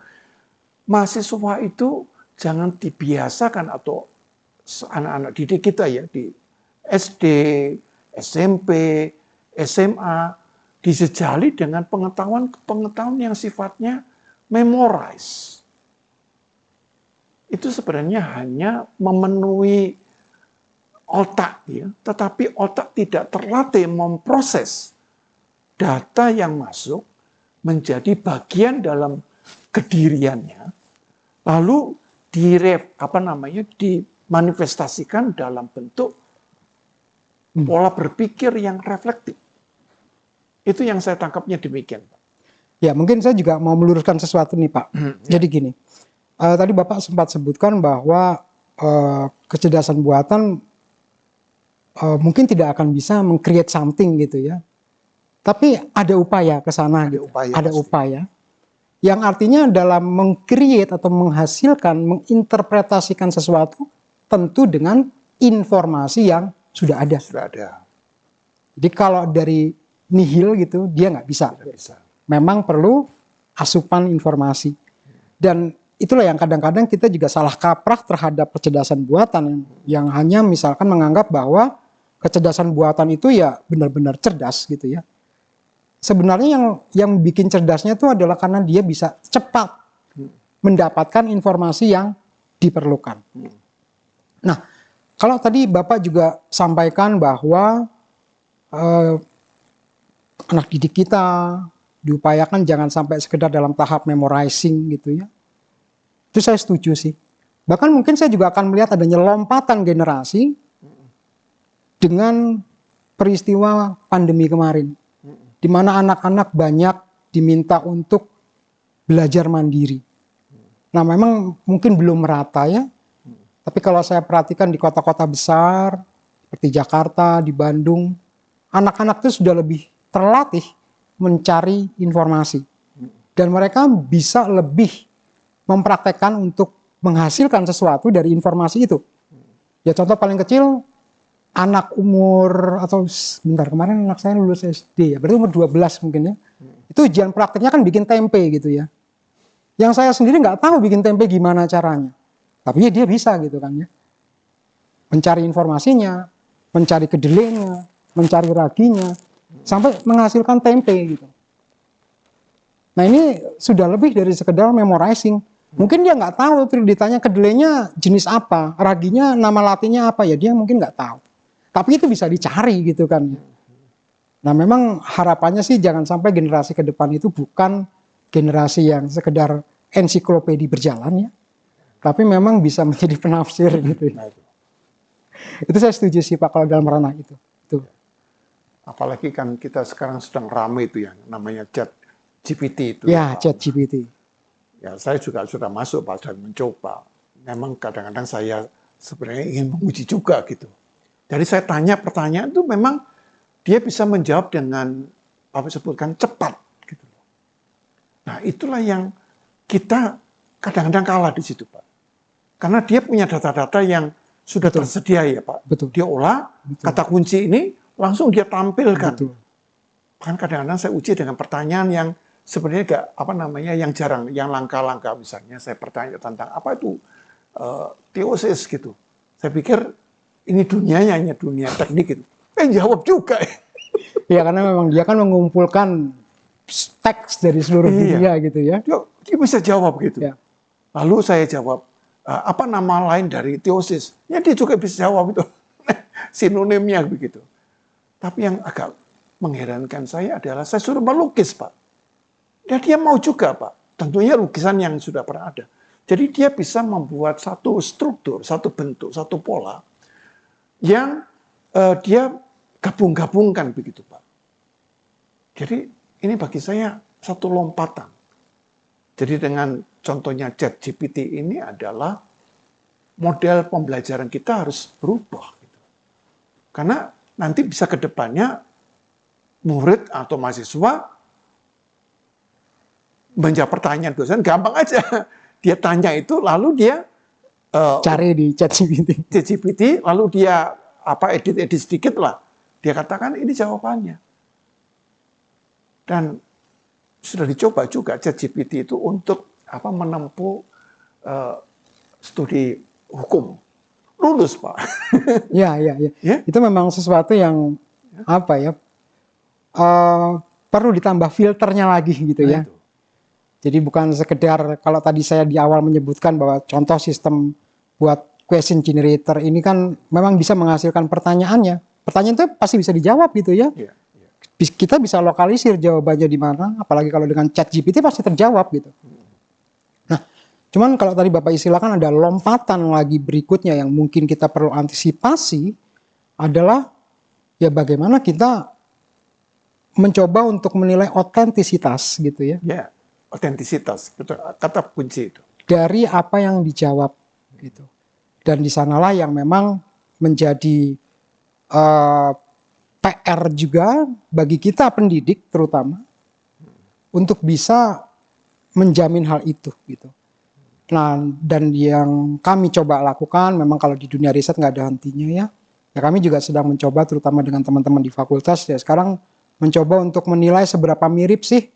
[SPEAKER 1] mahasiswa itu jangan dibiasakan, atau anak-anak didik kita ya, di SD, SMP, SMA, disejali dengan pengetahuan yang sifatnya memorize. Itu sebenarnya hanya memenuhi otak, ya, tetapi otak tidak terlatih memproses data yang masuk menjadi bagian dalam kediriannya, lalu dimanifestasikan dalam bentuk pola berpikir yang reflektif. Itu yang saya tangkapnya demikian, Pak.
[SPEAKER 2] Ya, mungkin saya juga mau meluruskan sesuatu nih, Pak. Jadi gini, tadi Bapak sempat sebutkan bahwa kecerdasan buatan mungkin tidak akan bisa meng-create something gitu ya. Tapi ada upaya ke sana gitu. Ada upaya. Yang artinya dalam meng-create atau menghasilkan, menginterpretasikan sesuatu tentu dengan informasi yang sudah ada.
[SPEAKER 1] Sudah ada.
[SPEAKER 2] Jadi kalau dari nihil gitu, dia nggak bisa. Memang perlu asupan informasi. Dan itulah yang kadang-kadang kita juga salah kaprah terhadap kecerdasan buatan yang hanya misalkan menganggap bahwa kecerdasan buatan itu ya benar-benar cerdas gitu ya. Sebenarnya yang bikin cerdasnya itu adalah karena dia bisa cepat mendapatkan informasi yang diperlukan. Nah, kalau tadi Bapak juga sampaikan bahwa anak didik kita diupayakan jangan sampai sekedar dalam tahap memorizing gitu ya. Itu saya setuju sih. Bahkan mungkin saya juga akan melihat adanya lompatan generasi dengan peristiwa pandemi kemarin, di mana anak-anak banyak diminta untuk belajar mandiri. Nah, memang mungkin belum merata ya, tapi kalau saya perhatikan di kota-kota besar, seperti Jakarta, di Bandung, anak-anak itu sudah lebih terlatih mencari informasi. Dan mereka bisa lebih mempraktekkan untuk menghasilkan sesuatu dari informasi itu. Ya contoh paling kecil, anak umur, atau bentar, kemarin anak saya lulus SD ya, berarti umur 12 mungkin ya. Itu ujian prakteknya kan bikin tempe gitu ya. Yang saya sendiri nggak tahu bikin tempe gimana caranya. Tapi ya dia bisa gitu kan ya. Mencari informasinya, mencari kedelainya, mencari raginya, sampai menghasilkan tempe gitu. Nah ini sudah lebih dari sekedar memorizing. Mungkin dia nggak tahu, ditanya kedelainya jenis apa, raginya nama latinnya apa, ya dia mungkin nggak tahu. Tapi itu bisa dicari gitu kan. Nah memang harapannya sih jangan sampai generasi ke depan itu bukan generasi yang sekedar ensiklopedi berjalan ya. Tapi memang bisa menjadi penafsir gitu ya. Itu saya setuju sih Pak kalau dalam ranah itu. Tuh.
[SPEAKER 1] Apalagi kan kita sekarang sedang ramai itu yang namanya ChatGPT itu.
[SPEAKER 2] Ya, ChatGPT.
[SPEAKER 1] Ya, saya juga sudah masuk Pak dan mencoba. Memang kadang-kadang saya sebenarnya ingin menguji juga gitu. Jadi saya tanya pertanyaan itu memang dia bisa menjawab dengan apa disebutkan cepat gitu. Nah, itulah yang kita kadang-kadang kalah di situ, Pak. Karena dia punya data-data yang sudah tersedia ya, Pak.
[SPEAKER 2] Betul.
[SPEAKER 1] Dia olah, kata kunci ini langsung dia tampilkan.
[SPEAKER 2] Betul.
[SPEAKER 1] Bahkan kadang-kadang saya uji dengan pertanyaan yang sebenarnya yang jarang, yang langka-langka. Misalnya saya bertanya tentang apa itu teosis gitu. Saya pikir ini dunianya hanya dunia teknik gitu. Jawab juga.
[SPEAKER 2] Ya karena memang dia kan mengumpulkan teks dari seluruh dunia gitu ya.
[SPEAKER 1] Dia bisa jawab gitu.
[SPEAKER 2] Ya.
[SPEAKER 1] Lalu saya jawab, apa nama lain dari teosis? Ya dia juga bisa jawab itu. Sinonimnya begitu. Tapi yang agak mengherankan saya adalah saya suruh melukis, Pak. Dan dia mau juga, Pak. Tentunya lukisan yang sudah pernah ada. Jadi dia bisa membuat satu struktur, satu bentuk, satu pola yang dia gabung-gabungkan begitu, Pak. Jadi ini bagi saya satu lompatan. Jadi dengan contohnya ChatGPT ini adalah model pembelajaran kita harus berubah. Gitu. Karena nanti bisa ke depannya murid atau mahasiswa menjawab pertanyaan dosen gampang aja. Dia tanya itu lalu dia
[SPEAKER 2] Cari di ChatGPT.
[SPEAKER 1] ChatGPT lalu dia edit sedikit lah. Dia katakan ini jawabannya. Dan sudah dicoba juga ChatGPT itu untuk menempuh studi hukum. Lulus, Pak.
[SPEAKER 2] Ya. Itu memang sesuatu yang perlu ditambah filternya lagi gitu ya.
[SPEAKER 1] Itu.
[SPEAKER 2] Jadi bukan sekedar kalau tadi saya di awal menyebutkan bahwa contoh sistem buat question generator ini kan memang bisa menghasilkan pertanyaannya. Pertanyaan itu pasti bisa dijawab gitu ya.
[SPEAKER 1] Iya.
[SPEAKER 2] Kita bisa lokalisir jawabannya di mana, apalagi kalau dengan ChatGPT pasti terjawab gitu. Nah, cuman kalau tadi Bapak istilahkan ada lompatan lagi berikutnya yang mungkin kita perlu antisipasi adalah ya bagaimana kita mencoba untuk menilai otentisitas gitu ya.
[SPEAKER 1] Ya, otentisitas, kata kunci itu.
[SPEAKER 2] Dari apa yang dijawab gitu. Dan di sanalah yang memang menjadi PR juga bagi kita pendidik terutama untuk bisa menjamin hal itu gitu. Nah, dan yang kami coba lakukan memang kalau di dunia riset nggak ada hentinya ya. Ya kami juga sedang mencoba terutama dengan teman-teman di fakultas ya sekarang mencoba untuk menilai seberapa mirip sih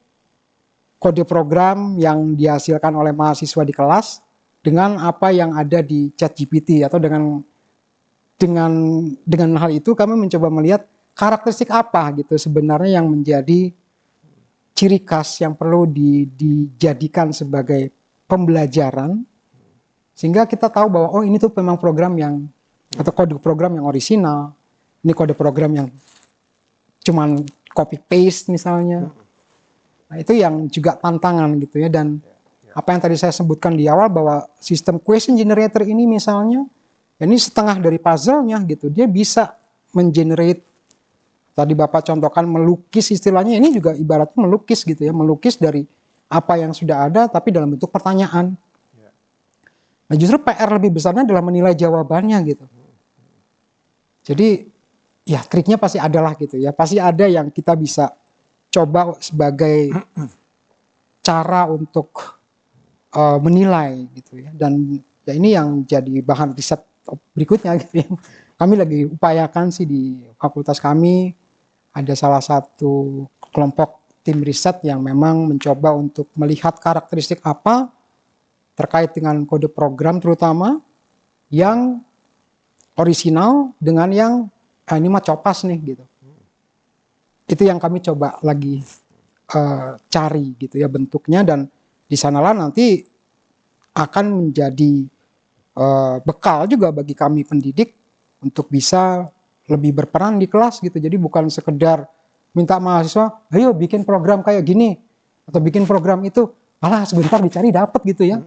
[SPEAKER 2] kode program yang dihasilkan oleh mahasiswa di kelas dengan apa yang ada di ChatGPT atau dengan hal itu kami mencoba melihat karakteristik apa gitu sebenarnya yang menjadi ciri khas yang perlu dijadikan sebagai pembelajaran sehingga kita tahu bahwa oh ini tuh memang program yang atau kode program yang orisinal, ini kode program yang cuman copy paste misalnya. Nah, itu yang juga tantangan gitu ya dan apa yang tadi saya sebutkan di awal bahwa sistem question generator ini misalnya ini setengah dari puzzle-nya gitu. Dia bisa mengenerate tadi Bapak contohkan melukis istilahnya ini juga ibaratnya melukis gitu ya, melukis dari apa yang sudah ada tapi dalam bentuk pertanyaan. Nah, justru PR lebih besarnya adalah menilai jawabannya gitu. Jadi ya triknya pasti ada lah gitu ya. Pasti ada yang kita bisa coba sebagai cara untuk menilai gitu ya. Dan ya ini yang jadi bahan riset berikutnya gitu ya. Kami lagi upayakan sih di fakultas kami ada salah satu kelompok tim riset yang memang mencoba untuk melihat karakteristik apa terkait dengan kode program terutama yang orisinal dengan yang ini mah copas nih gitu. Itu yang kami coba lagi cari gitu ya bentuknya dan di sanalah nanti akan menjadi bekal juga bagi kami pendidik untuk bisa lebih berperan di kelas gitu. Jadi bukan sekedar minta mahasiswa, ayo bikin program kayak gini atau bikin program itu, alah sebentar dicari dapat gitu ya.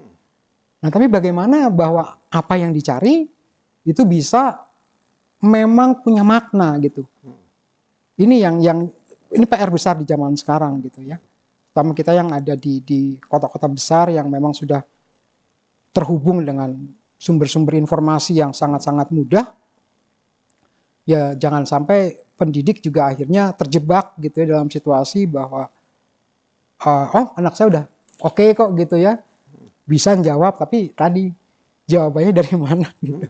[SPEAKER 2] Nah tapi bagaimana bahwa apa yang dicari itu bisa memang punya makna gitu. Ini yang ini PR besar di zaman sekarang gitu ya. Terutama kita yang ada di kota-kota besar yang memang sudah terhubung dengan sumber-sumber informasi yang sangat-sangat mudah. Ya jangan sampai pendidik juga akhirnya terjebak gitu ya dalam situasi bahwa oh anak saya udah oke kok gitu ya. Bisa jawab tapi tadi jawabannya dari mana gitu.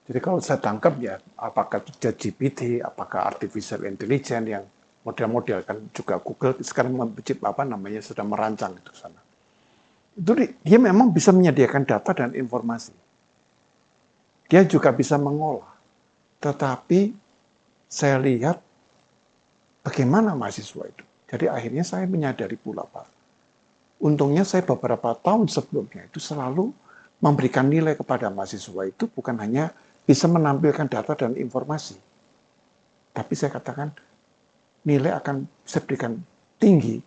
[SPEAKER 1] Jadi kalau saya tangkap ya, apakah ChatGPT, apakah artificial intelligence yang model-model kan juga Google sekarang sedang merancang itu sana. Itu dia memang bisa menyediakan data dan informasi. Dia juga bisa mengolah. Tetapi saya lihat bagaimana mahasiswa itu. Jadi akhirnya saya menyadari pula Pak. Untungnya saya beberapa tahun sebelumnya itu selalu memberikan nilai kepada mahasiswa itu bukan hanya bisa menampilkan data dan informasi. Tapi saya katakan nilai akan saya berikan tinggi.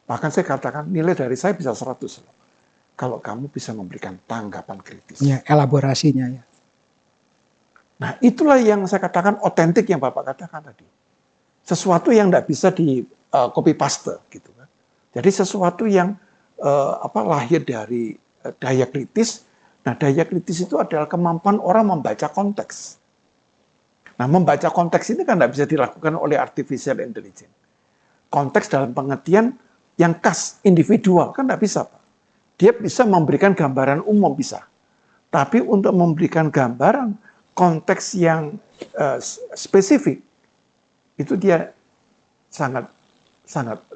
[SPEAKER 1] Bahkan saya katakan nilai dari saya bisa 100. Kalau kamu bisa memberikan tanggapan kritis.
[SPEAKER 2] Ya, elaborasinya ya.
[SPEAKER 1] Nah itulah yang saya katakan otentik yang Bapak katakan tadi. Sesuatu yang tidak bisa di copy paste gitu kan. Jadi sesuatu yang lahir dari daya kritis. Nah, daya kritis itu adalah kemampuan orang membaca konteks. Nah, membaca konteks ini kan tidak bisa dilakukan oleh artificial intelligence. Konteks dalam pengertian yang khas, individual, kan tidak bisa, Pak. Dia bisa memberikan gambaran umum, bisa. Tapi untuk memberikan gambaran konteks yang spesifik, itu dia sangat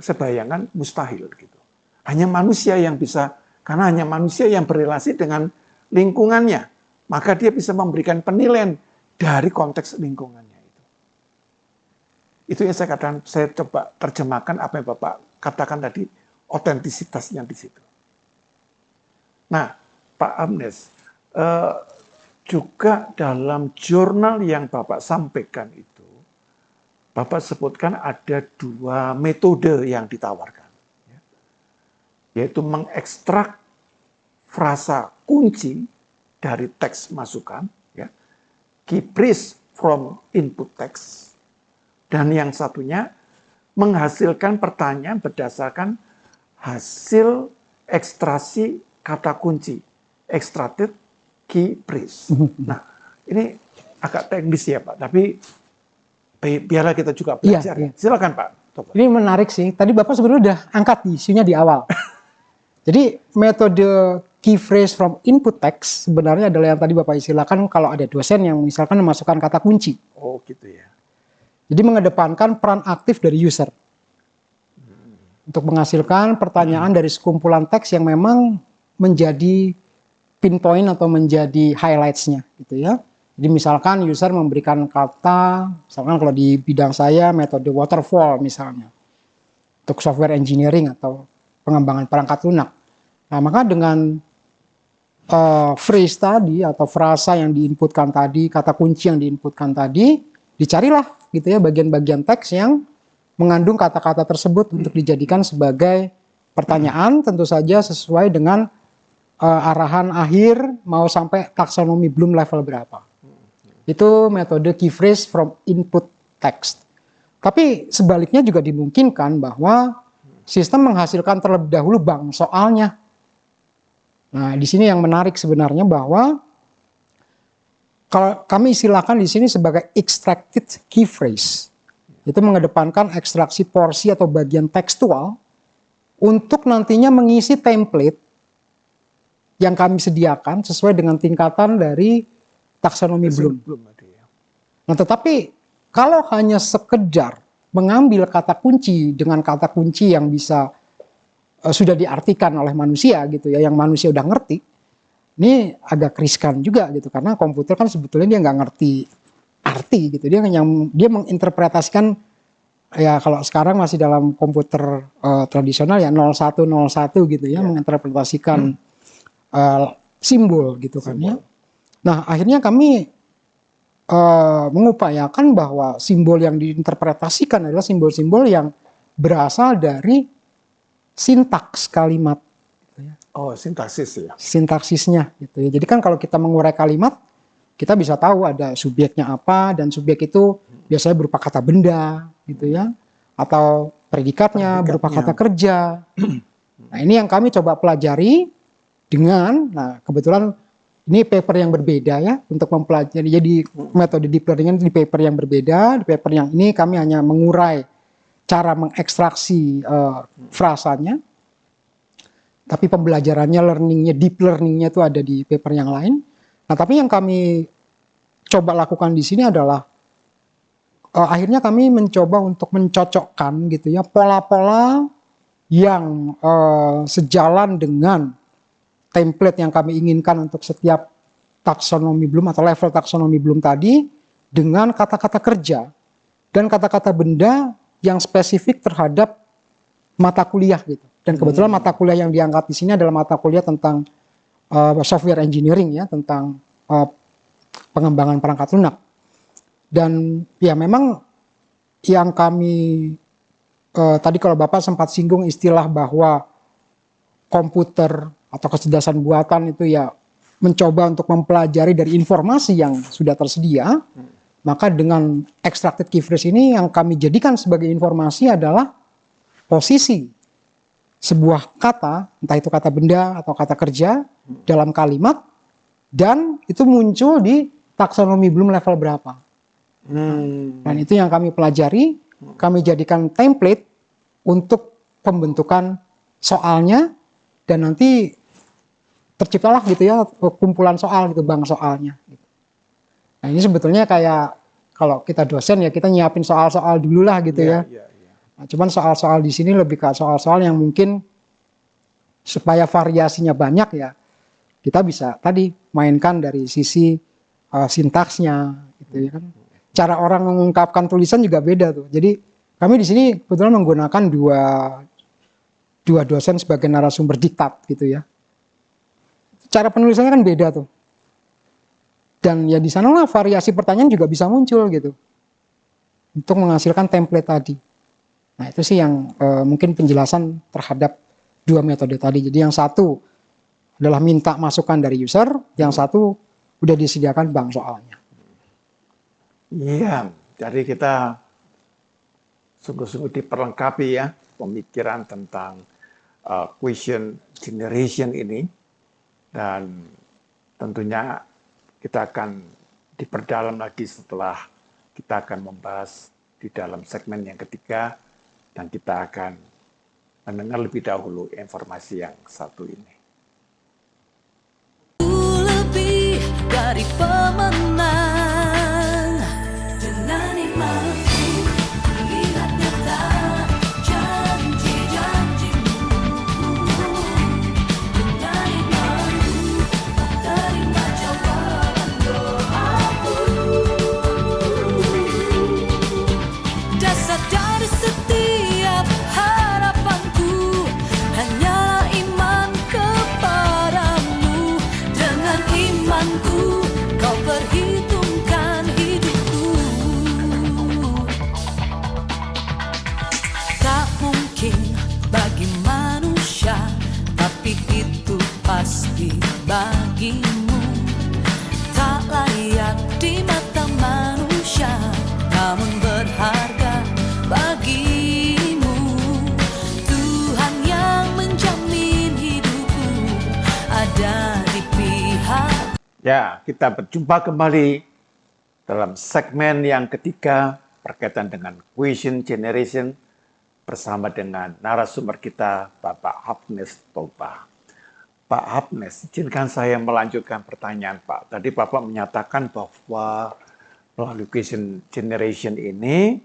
[SPEAKER 1] sebayangan mustahil gitu. Hanya manusia yang bisa, karena hanya manusia yang berrelasi dengan lingkungannya, maka dia bisa memberikan penilaian dari konteks lingkungannya itu. Itu yang saya katakan, saya coba terjemahkan apa yang Bapak katakan tadi, otentisitasnya di situ. Nah, Pak Amnes, juga dalam jurnal yang Bapak sampaikan itu, Bapak sebutkan ada 2 metode yang ditawarkan, yaitu mengekstrak frasa kunci dari teks masukan, key phrase from input text, dan yang satunya menghasilkan pertanyaan berdasarkan hasil ekstraksi kata kunci, extracted key phrase. Nah, ini agak teknis ya Pak, tapi biarlah kita juga belajar.
[SPEAKER 2] Iya.
[SPEAKER 1] Silakan Pak.
[SPEAKER 2] Ini menarik sih. Tadi Bapak sebenarnya udah angkat isunya di awal. Jadi metode key phrase from input text sebenarnya adalah yang tadi Bapak istilahkan kalau ada dosen yang misalkan memasukkan kata kunci.
[SPEAKER 1] Oh gitu ya.
[SPEAKER 2] Jadi mengedepankan peran aktif dari user. Untuk menghasilkan pertanyaan dari sekumpulan teks yang memang menjadi pinpoint atau menjadi highlights-nya gitu ya. Jadi misalkan user memberikan kata, misalkan kalau di bidang saya metode waterfall misalnya, untuk software engineering atau pengembangan perangkat lunak. Nah maka dengan phrase tadi atau frasa yang diinputkan tadi, kata kunci yang diinputkan tadi, dicarilah gitu ya bagian-bagian teks yang mengandung kata-kata tersebut untuk dijadikan sebagai pertanyaan, tentu saja sesuai dengan arahan akhir mau sampai taksonomi Bloom level berapa. Itu metode key phrase from input text. Tapi sebaliknya juga dimungkinkan bahwa sistem menghasilkan terlebih dahulu bank soalnya. Nah, di sini yang menarik sebenarnya bahwa kalau kami istilahkan di sini sebagai extracted key phrase. Itu mengedepankan ekstraksi porsi atau bagian tekstual untuk nantinya mengisi template yang kami sediakan sesuai dengan tingkatan dari taksonomi Bloom. Nah, tetapi kalau hanya sekedar mengambil kata kunci dengan kata kunci yang bisa sudah diartikan oleh manusia gitu ya, yang manusia udah ngerti, ini agak riskan juga gitu karena komputer kan sebetulnya dia nggak ngerti arti gitu, dia menginterpretasikan ya kalau sekarang masih dalam komputer tradisional ya 0101 gitu ya, menginterpretasikan simbol gitu kan ya. Nah akhirnya kami mengupayakan bahwa simbol yang diinterpretasikan adalah simbol-simbol yang berasal dari sintaks kalimat.
[SPEAKER 1] Oh, sintaksis ya.
[SPEAKER 2] Sintaksisnya gitu ya. Jadi kan kalau kita mengurai kalimat, kita bisa tahu ada subjeknya apa dan subjek itu biasanya berupa kata benda gitu ya, atau predikatnya berupa kata kerja. Nah ini yang kami coba pelajari dengan, nah kebetulan ini paper yang berbeda ya untuk mempelajari. Jadi metode deep learning di paper yang berbeda. Di paper yang ini kami hanya mengurai cara mengekstraksi frasanya. Tapi pembelajarannya, learningnya, deep learningnya itu ada di paper yang lain. Nah tapi yang kami coba lakukan di sini adalah akhirnya kami mencoba untuk mencocokkan gitu ya pola-pola yang sejalan dengan template yang kami inginkan untuk setiap taksonomi Bloom atau level taksonomi Bloom tadi dengan kata-kata kerja dan kata-kata benda yang spesifik terhadap mata kuliah gitu. Dan kebetulan mata kuliah yang diangkat di sini adalah mata kuliah tentang software engineering ya, tentang pengembangan perangkat lunak. Dan ya memang yang kami tadi kalau Bapak sempat singgung istilah bahwa komputer atau kecerdasan buatan itu ya mencoba untuk mempelajari dari informasi yang sudah tersedia, maka dengan extracted key phrase ini yang kami jadikan sebagai informasi adalah posisi sebuah kata, entah itu kata benda atau kata kerja dalam kalimat, dan itu muncul di taksonomi Bloom level berapa. Dan itu yang kami pelajari, kami jadikan template untuk pembentukan soalnya, dan nanti terciptalah gitu ya kumpulan soal gitu, bank soalnya. Nah ini sebetulnya kayak kalau kita dosen ya kita nyiapin soal-soal dulu lah gitu ya. Nah, cuman soal-soal di sini lebih ke soal-soal yang mungkin supaya variasinya banyak ya, kita bisa tadi mainkan dari sisi sintaksnya gitu ya kan. Cara orang mengungkapkan tulisan juga beda tuh. Jadi kami di sini kebetulan menggunakan dua dosen sebagai narasumber diktat gitu ya. Cara penulisannya kan beda tuh. Dan ya di sanalah variasi pertanyaan juga bisa muncul gitu. Untuk menghasilkan template tadi. Nah itu sih yang mungkin penjelasan terhadap dua metode tadi. Jadi yang satu adalah minta masukan dari user, yang satu udah disediakan bank soalnya.
[SPEAKER 1] Iya, jadi kita sungguh-sungguh diperlengkapi ya pemikiran tentang question generation ini, dan tentunya kita akan diperdalam lagi setelah kita akan membahas di dalam segmen yang ketiga, dan kita akan mendengar lebih dahulu informasi yang satu ini.
[SPEAKER 3] Lebih dari pemenang dengan imanku, lihat nyata janji-janjimu. Dengan imanku, terima jawaban doaku. Dasar dari setiap harapanku hanyalah iman kepadamu. Dengan imanku kau perhitungkan hidupku. Tak mungkin bagi manusia, tapi itu pasti bagimu. Tak layak di mata manusia, namun berharga bagimu. Tuhan yang menjamin hidupku ada di pihak.
[SPEAKER 1] Ya, kita berjumpa kembali dalam segmen yang ketiga berkaitan dengan question generation bersama dengan narasumber kita, Bapak Hapnes Toba. Pak Hapnes, izinkan saya melanjutkan pertanyaan Pak. Tadi Bapak menyatakan bahwa melalui question generation ini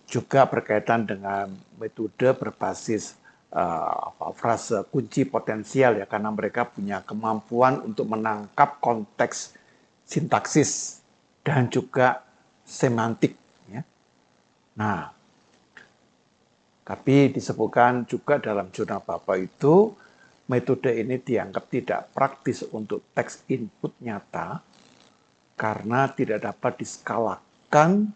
[SPEAKER 1] juga berkaitan dengan metode berbasis frase kunci potensial ya, karena mereka punya kemampuan untuk menangkap konteks sintaksis dan juga semantik ya. Nah, tapi disebutkan juga dalam jurnal Bapak itu metode ini dianggap tidak praktis untuk teks input nyata karena tidak dapat diskalakan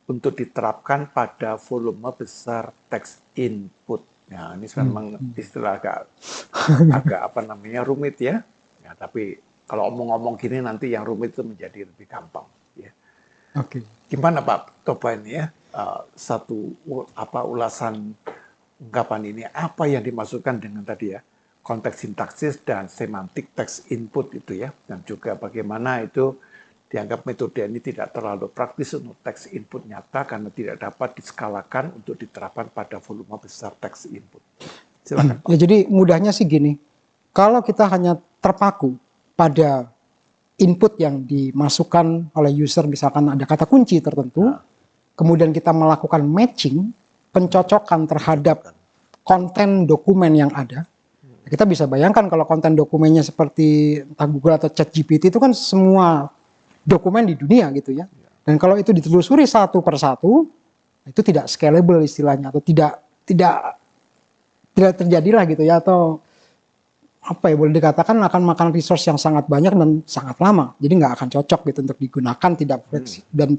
[SPEAKER 1] untuk diterapkan pada volume besar teks input. Nah, ini memang istilah agak rumit ya. Ya, tapi kalau omong-omong gini nanti yang rumit itu menjadi lebih gampang. Ya.
[SPEAKER 2] Oke.
[SPEAKER 1] Gimana Pak Toba ini ya? Ulasan ungkapan ini apa yang dimaksudkan dengan tadi ya konteks sintaksis dan semantik teks input itu ya, dan juga bagaimana itu dianggap metode ini tidak terlalu praktis untuk teks input nyata karena tidak dapat diskalakan untuk diterapkan pada volume besar teks input. Silakan.
[SPEAKER 2] Ya, jadi mudahnya sih gini, kalau kita hanya terpaku pada input yang dimasukkan oleh user, misalkan ada kata kunci tertentu, kemudian kita melakukan matching, pencocokan terhadap konten dokumen yang ada, kita bisa bayangkan kalau konten dokumennya seperti entah Google atau ChatGPT itu kan semua dokumen di dunia gitu ya. Dan kalau itu ditelusuri satu persatu, itu tidak scalable istilahnya, atau tidak terjadilah gitu ya, atau apa ya, boleh dikatakan akan makan resource yang sangat banyak dan sangat lama. Jadi nggak akan cocok gitu untuk digunakan, tidak fleksibel dan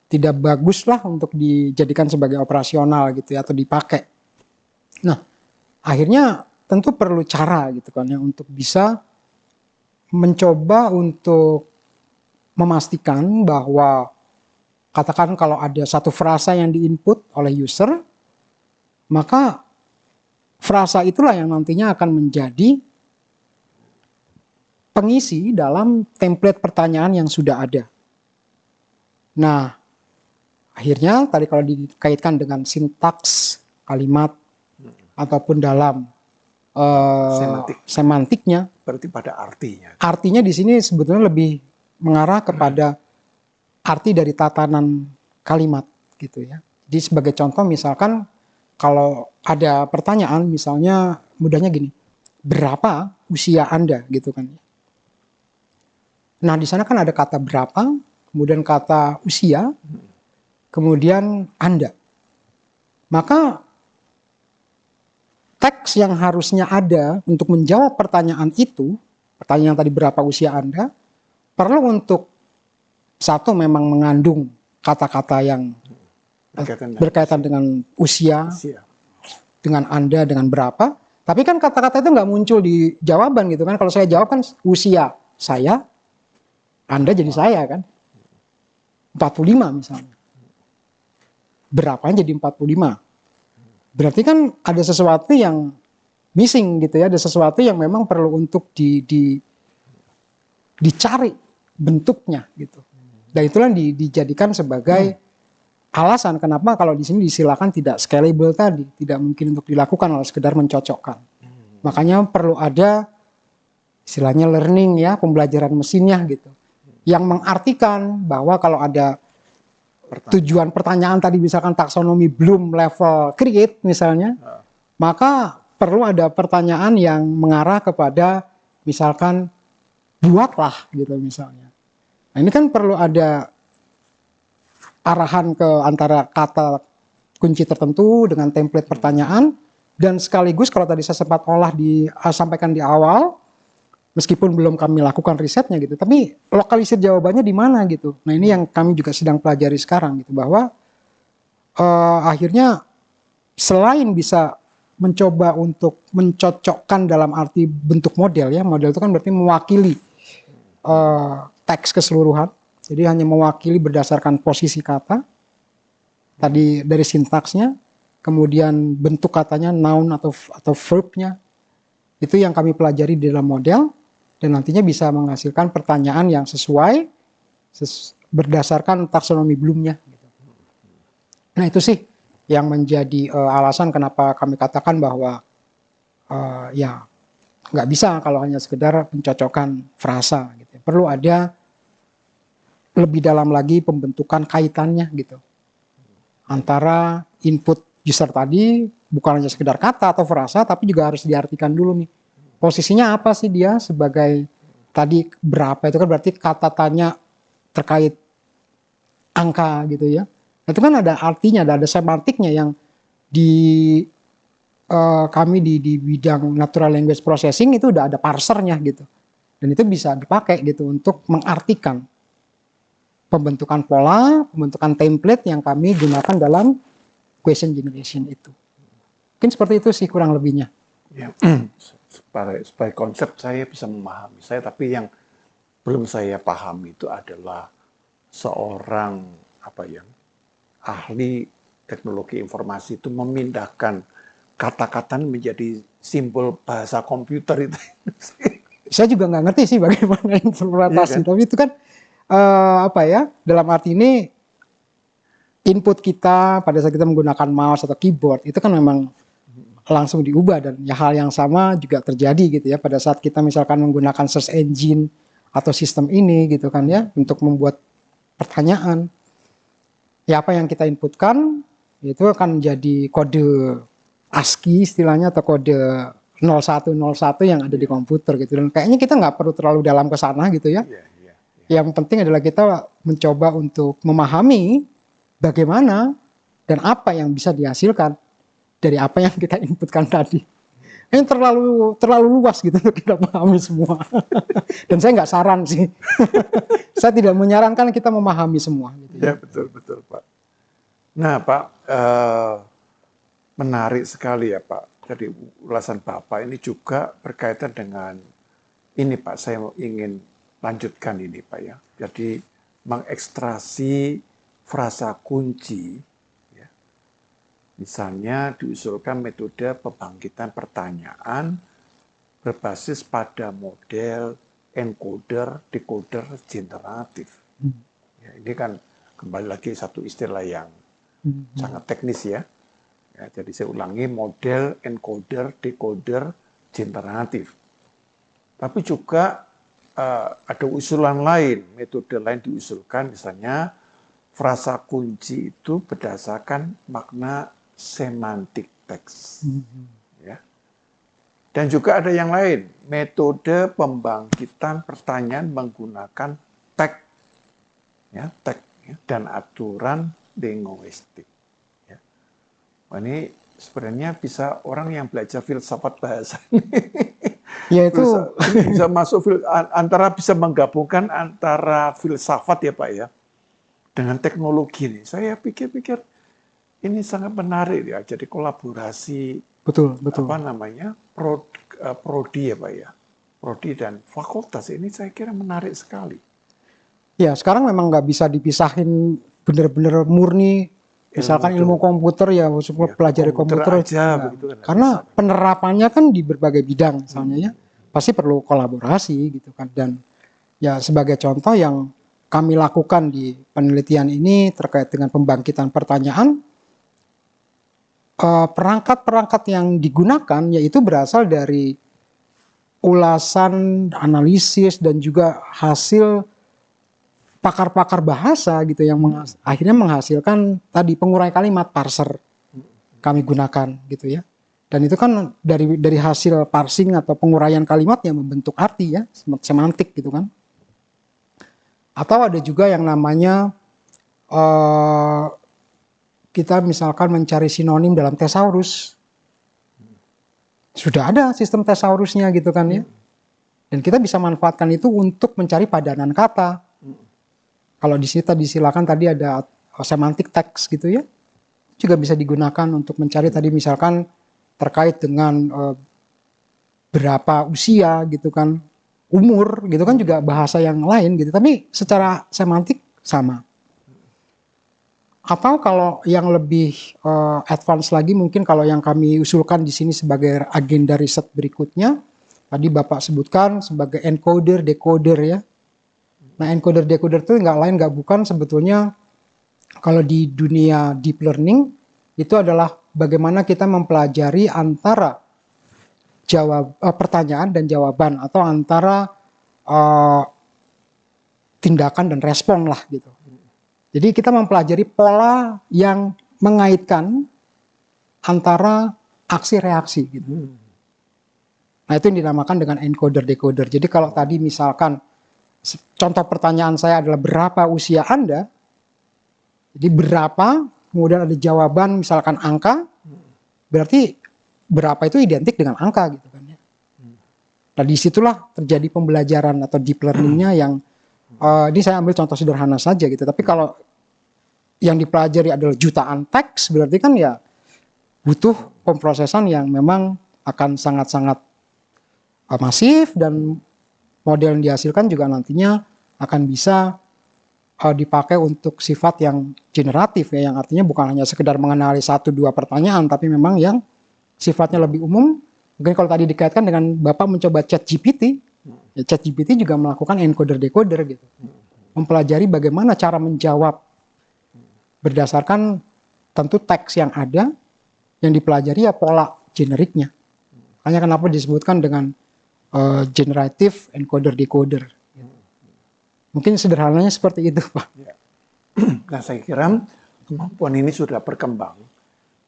[SPEAKER 2] tidak bagus lah untuk dijadikan sebagai operasional gitu ya, atau dipakai. Nah, akhirnya tentu perlu cara gitu kan ya untuk bisa mencoba untuk memastikan bahwa katakan kalau ada satu frasa yang diinput oleh user, maka frasa itulah yang nantinya akan menjadi pengisi dalam template pertanyaan yang sudah ada. Nah, akhirnya tadi kalau dikaitkan dengan sintaks kalimat ataupun dalam semantiknya,
[SPEAKER 1] Berarti pada artinya.
[SPEAKER 2] artinya di sini sebetulnya lebih mengarah kepada arti dari tatanan kalimat gitu ya. Jadi sebagai contoh misalkan kalau ada pertanyaan misalnya mudahnya gini, berapa usia Anda gitu kan. Nah di sana kan ada kata berapa, kemudian kata usia, kemudian Anda. Maka teks yang harusnya ada untuk menjawab pertanyaan itu, pertanyaan tadi berapa usia Anda, perlu untuk satu memang mengandung kata-kata yang berkaitan dengan usia, dengan Anda, dengan berapa. Tapi kan kata-kata itu nggak muncul di jawaban gitu kan. Kalau saya jawab kan usia saya, Anda jadi saya kan. 45 misalnya. Berapanya jadi 45. Berarti kan ada sesuatu yang missing gitu ya. Ada sesuatu yang memang perlu untuk dicari bentuknya gitu. Dan itulah dijadikan sebagai alasan kenapa kalau di sini disilakan tidak scalable tadi, tidak mungkin untuk dilakukan oleh sekedar mencocokkan. Makanya perlu ada istilahnya learning ya, pembelajaran mesinnya gitu. Yang mengartikan bahwa kalau ada tujuan pertanyaan tadi misalkan taksonomi belum level create misalnya, maka perlu ada pertanyaan yang mengarah kepada misalkan buatlah gitu misalnya. Nah ini kan perlu ada arahan ke antara kata kunci tertentu dengan template pertanyaan, dan sekaligus kalau tadi saya sempat sampaikan di awal, meskipun belum kami lakukan risetnya gitu, tapi lokalisir jawabannya di mana gitu. Nah ini yang kami juga sedang pelajari sekarang gitu, bahwa akhirnya selain bisa mencoba untuk mencocokkan dalam arti bentuk model ya, model itu kan berarti mewakili teks keseluruhan. Jadi hanya mewakili berdasarkan posisi kata, tadi dari sintaksnya, kemudian bentuk katanya, noun atau verbnya, itu yang kami pelajari di dalam model, dan nantinya bisa menghasilkan pertanyaan yang sesuai berdasarkan taksonomi Bloom-nya. Nah itu sih yang menjadi alasan kenapa kami katakan bahwa ya nggak bisa kalau hanya sekedar mencocokkan frasa. Gitu. Perlu ada lebih dalam lagi pembentukan kaitannya gitu antara input user tadi, bukan hanya sekedar kata atau frasa, tapi juga harus diartikan dulu nih posisinya apa sih dia sebagai tadi berapa, itu kan berarti kata tanya terkait angka gitu ya, itu kan ada artinya, ada semantiknya yang kami di bidang natural language processing itu udah ada parsernya gitu, dan itu bisa dipakai gitu untuk mengartikan pembentukan pola, pembentukan template yang kami gunakan dalam question generation itu. Mungkin seperti itu sih kurang lebihnya.
[SPEAKER 1] Ya, supaya konsep saya bisa memahami saya, tapi yang belum saya pahami itu adalah seorang ahli teknologi informasi itu memindahkan kata-kata menjadi simbol bahasa komputer itu.
[SPEAKER 2] Saya juga nggak ngerti sih bagaimana interpretasi,
[SPEAKER 1] Iya kan?
[SPEAKER 2] tapi itu kan dalam arti ini input kita pada saat kita menggunakan mouse atau keyboard itu kan memang langsung diubah, dan ya hal yang sama juga terjadi gitu ya pada saat kita misalkan menggunakan search engine atau sistem ini gitu kan ya untuk membuat pertanyaan. Ya apa yang kita inputkan itu akan menjadi kode ASCII istilahnya atau kode 0101 yang ada di komputer gitu, dan kayaknya kita nggak perlu terlalu dalam ke sana gitu ya. Yang penting adalah kita mencoba untuk memahami bagaimana dan apa yang bisa dihasilkan dari apa yang kita inputkan tadi. Ini terlalu luas gitu untuk kita pahami semua. Dan saya nggak saran sih. Saya tidak menyarankan kita memahami semua. Gitu
[SPEAKER 1] ya betul Pak. Nah Pak, menarik sekali ya Pak. Jadi ulasan Bapak ini juga berkaitan dengan ini Pak. Saya ingin lanjutkan ini Pak ya. Jadi mengekstrasi frasa kunci, ya. Misalnya diusulkan metode pembangkitan pertanyaan berbasis pada model encoder decoder generatif. Ya, ini kan kembali lagi satu istilah yang sangat teknis ya. Ya, jadi saya ulangi, model encoder, decoder, generatif. Tapi juga ada usulan lain, metode lain diusulkan, misalnya frasa kunci itu berdasarkan makna semantik teks. Ya. Dan juga ada yang lain, metode pembangkitan pertanyaan menggunakan tag, ya, tag ya, dan aturan linguistik. Ya. Nah, ini sebenarnya bisa orang yang belajar filsafat bahasa
[SPEAKER 2] Ya itu
[SPEAKER 1] bisa masuk antara bisa menggabungkan antara filsafat ya Pak ya dengan teknologi ini. Saya pikir-pikir ini sangat menarik ya. Jadi kolaborasi
[SPEAKER 2] betul.
[SPEAKER 1] apa namanya prodi ya Pak ya, prodi dan fakultas ini saya kira menarik sekali.
[SPEAKER 2] Ya sekarang memang nggak bisa dipisahin benar-benar murni. Misalkan ilmu komputer ya,
[SPEAKER 1] Ya,
[SPEAKER 2] pelajari komputer
[SPEAKER 1] aja,
[SPEAKER 2] ya.
[SPEAKER 1] begitu kan,
[SPEAKER 2] Karena
[SPEAKER 1] bisa.
[SPEAKER 2] penerapannya kan di berbagai bidang misalnya ya, pasti perlu kolaborasi gitu kan. Dan ya sebagai contoh yang kami lakukan di penelitian ini terkait dengan pembangkitan pertanyaan, perangkat-perangkat yang digunakan yaitu berasal dari ulasan, analisis dan juga hasil pakar-pakar bahasa gitu yang akhirnya menghasilkan tadi pengurai kalimat, parser kami gunakan gitu ya. Dan itu kan dari hasil parsing atau penguraian kalimat yang membentuk arti ya, semantik gitu kan. Atau ada juga yang namanya kita misalkan mencari sinonim dalam thesaurus. Sudah ada sistem thesaurusnya gitu kan ya. Dan kita bisa manfaatkan itu untuk mencari padanan kata. Kalau di sini silakan tadi ada semantik teks gitu ya. Juga bisa digunakan untuk mencari tadi misalkan terkait dengan berapa usia gitu kan, umur gitu kan juga bahasa yang lain gitu. Tapi secara semantik sama. Atau kalau yang lebih advance lagi mungkin kalau yang kami usulkan di sini sebagai agenda riset berikutnya, tadi Bapak sebutkan sebagai encoder decoder ya. Nah encoder decoder itu nggak bukan sebetulnya kalau di dunia deep learning itu adalah bagaimana kita mempelajari antara pertanyaan dan jawaban atau antara tindakan dan respon lah gitu. Jadi kita mempelajari pola yang mengaitkan antara aksi reaksi gitu. Nah itu yang dinamakan dengan encoder decoder. Jadi kalau tadi misalkan contoh pertanyaan saya adalah berapa usia Anda? Jadi berapa, kemudian ada jawaban misalkan angka, berarti berapa itu identik dengan angka gitu kan ya. Nah disitulah terjadi pembelajaran atau deep learningnya yang ini saya ambil contoh sederhana saja gitu. Tapi kalau yang dipelajari adalah jutaan teks, berarti kan ya butuh pemrosesan yang memang akan sangat-sangat masif dan model yang dihasilkan juga nantinya akan bisa dipakai untuk sifat yang generatif ya, yang artinya bukan hanya sekedar mengenali 1-2 pertanyaan, tapi memang yang sifatnya lebih umum. Mungkin kalau tadi dikaitkan dengan Bapak mencoba ChatGPT, ya ChatGPT juga melakukan encoder decoder gitu, mempelajari bagaimana cara menjawab berdasarkan tentu teks yang ada, yang dipelajari ya pola generiknya. Hanya kenapa disebutkan dengan generative encoder decoder. Mungkin sederhananya seperti itu, Pak.
[SPEAKER 1] Ya. Nah, saya kira kemampuan ini sudah berkembang.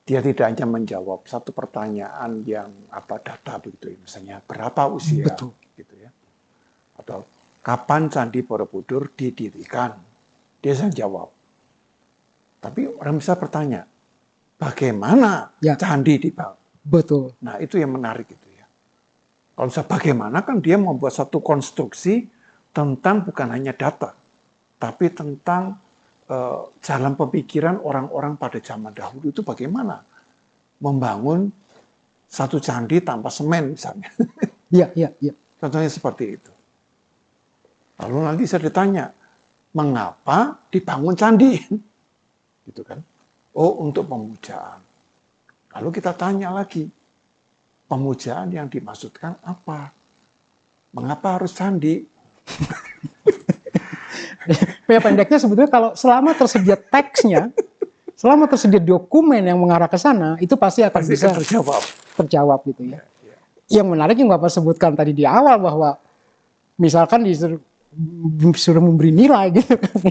[SPEAKER 1] Dia tidak hanya menjawab satu pertanyaan yang data begitu, misalnya berapa usia,
[SPEAKER 2] Betul.
[SPEAKER 1] gitu ya, atau kapan Candi Borobudur didirikan, dia bisa jawab. Tapi orang bisa bertanya, bagaimana candi dibangun?
[SPEAKER 2] Betul.
[SPEAKER 1] Nah, itu yang menarik itu ya. Kalau misalnya bagaimana kan dia membuat satu konstruksi tentang bukan hanya data, tapi tentang jalan pemikiran orang-orang pada zaman dahulu itu bagaimana membangun satu candi tanpa semen misalnya.
[SPEAKER 2] Iya.
[SPEAKER 1] Contohnya seperti itu. Lalu nanti saya ditanya, mengapa dibangun candi? Gitu kan? Oh, untuk pemujaan. Lalu kita tanya lagi, pemujaan yang dimaksudkan apa? Mengapa harus candi?
[SPEAKER 2] Ya pendeknya sebetulnya kalau selama tersedia teksnya, selama tersedia dokumen yang mengarah ke sana, itu pasti akan bisa terjawab gitu ya. Yang menarik yang Bapak sebutkan tadi di awal bahwa misalkan disuruh memberi nilai gitu kan,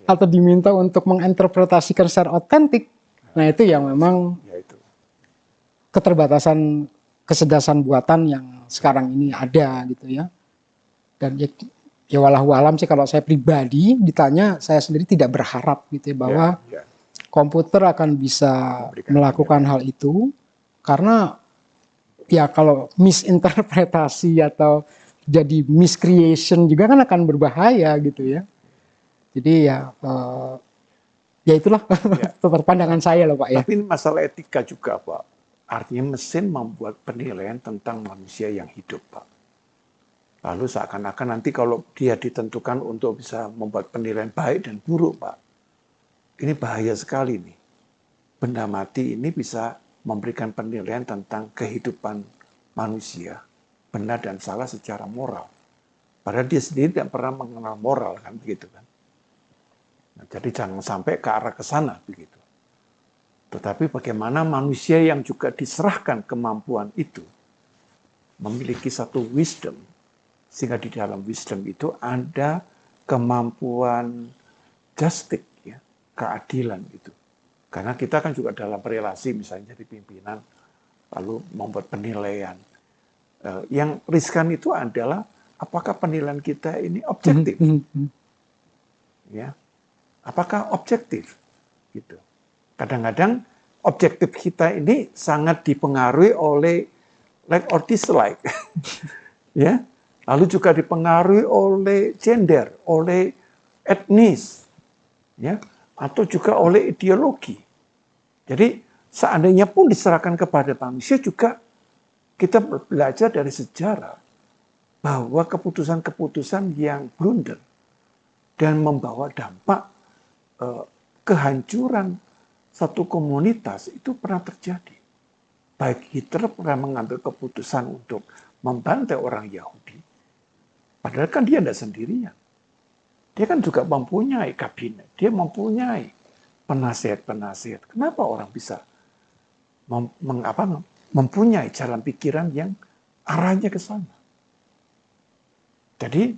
[SPEAKER 2] atau diminta untuk menginterpretasikan secara otentik, nah itu yang memang keterbatasan kecerdasan buatan yang sekarang ini ada gitu ya. Dan ya walau alam sih kalau saya pribadi ditanya, saya sendiri tidak berharap gitu ya bahwa komputer akan bisa melakukan hal itu, karena ya kalau misinterpretasi atau jadi miscreation juga kan akan berbahaya gitu ya. Jadi ya itulah pandangan saya loh Pak ya.
[SPEAKER 1] Tapi ini masalah etika juga Pak. Artinya mesin membuat penilaian tentang manusia yang hidup Pak. Lalu seakan-akan nanti kalau dia ditentukan untuk bisa membuat penilaian baik dan buruk Pak. Ini bahaya sekali nih. Benda mati ini bisa memberikan penilaian tentang kehidupan manusia, benar dan salah secara moral. Padahal dia sendiri tidak pernah mengenal moral kan begitu kan. Nah, jadi jangan sampai ke arah ke sana begitu. Tetapi bagaimana manusia yang juga diserahkan kemampuan itu memiliki satu wisdom, sehingga di dalam wisdom itu ada kemampuan justice, ya, keadilan itu. Karena kita kan juga dalam relasi, misalnya jadi pimpinan, lalu membuat penilaian. Yang riskan itu adalah apakah penilaian kita ini objektif, ya? Apakah objektif, gitu. Kadang-kadang objektif kita ini sangat dipengaruhi oleh like or dislike, ya. Lalu juga dipengaruhi oleh gender, oleh etnis, ya, atau juga oleh ideologi. Jadi seandainya pun diserahkan kepada manusia juga kita belajar dari sejarah bahwa keputusan-keputusan yang blunder dan membawa dampak kehancuran satu komunitas itu pernah terjadi. Baik Hitler pernah mengambil keputusan untuk membantai orang Yahudi. Padahal kan dia tidak sendirian. Dia kan juga mempunyai kabinet. Dia mempunyai penasihat-penasihat. Kenapa orang bisa mempunyai jalan pikiran yang arahnya ke sana? Jadi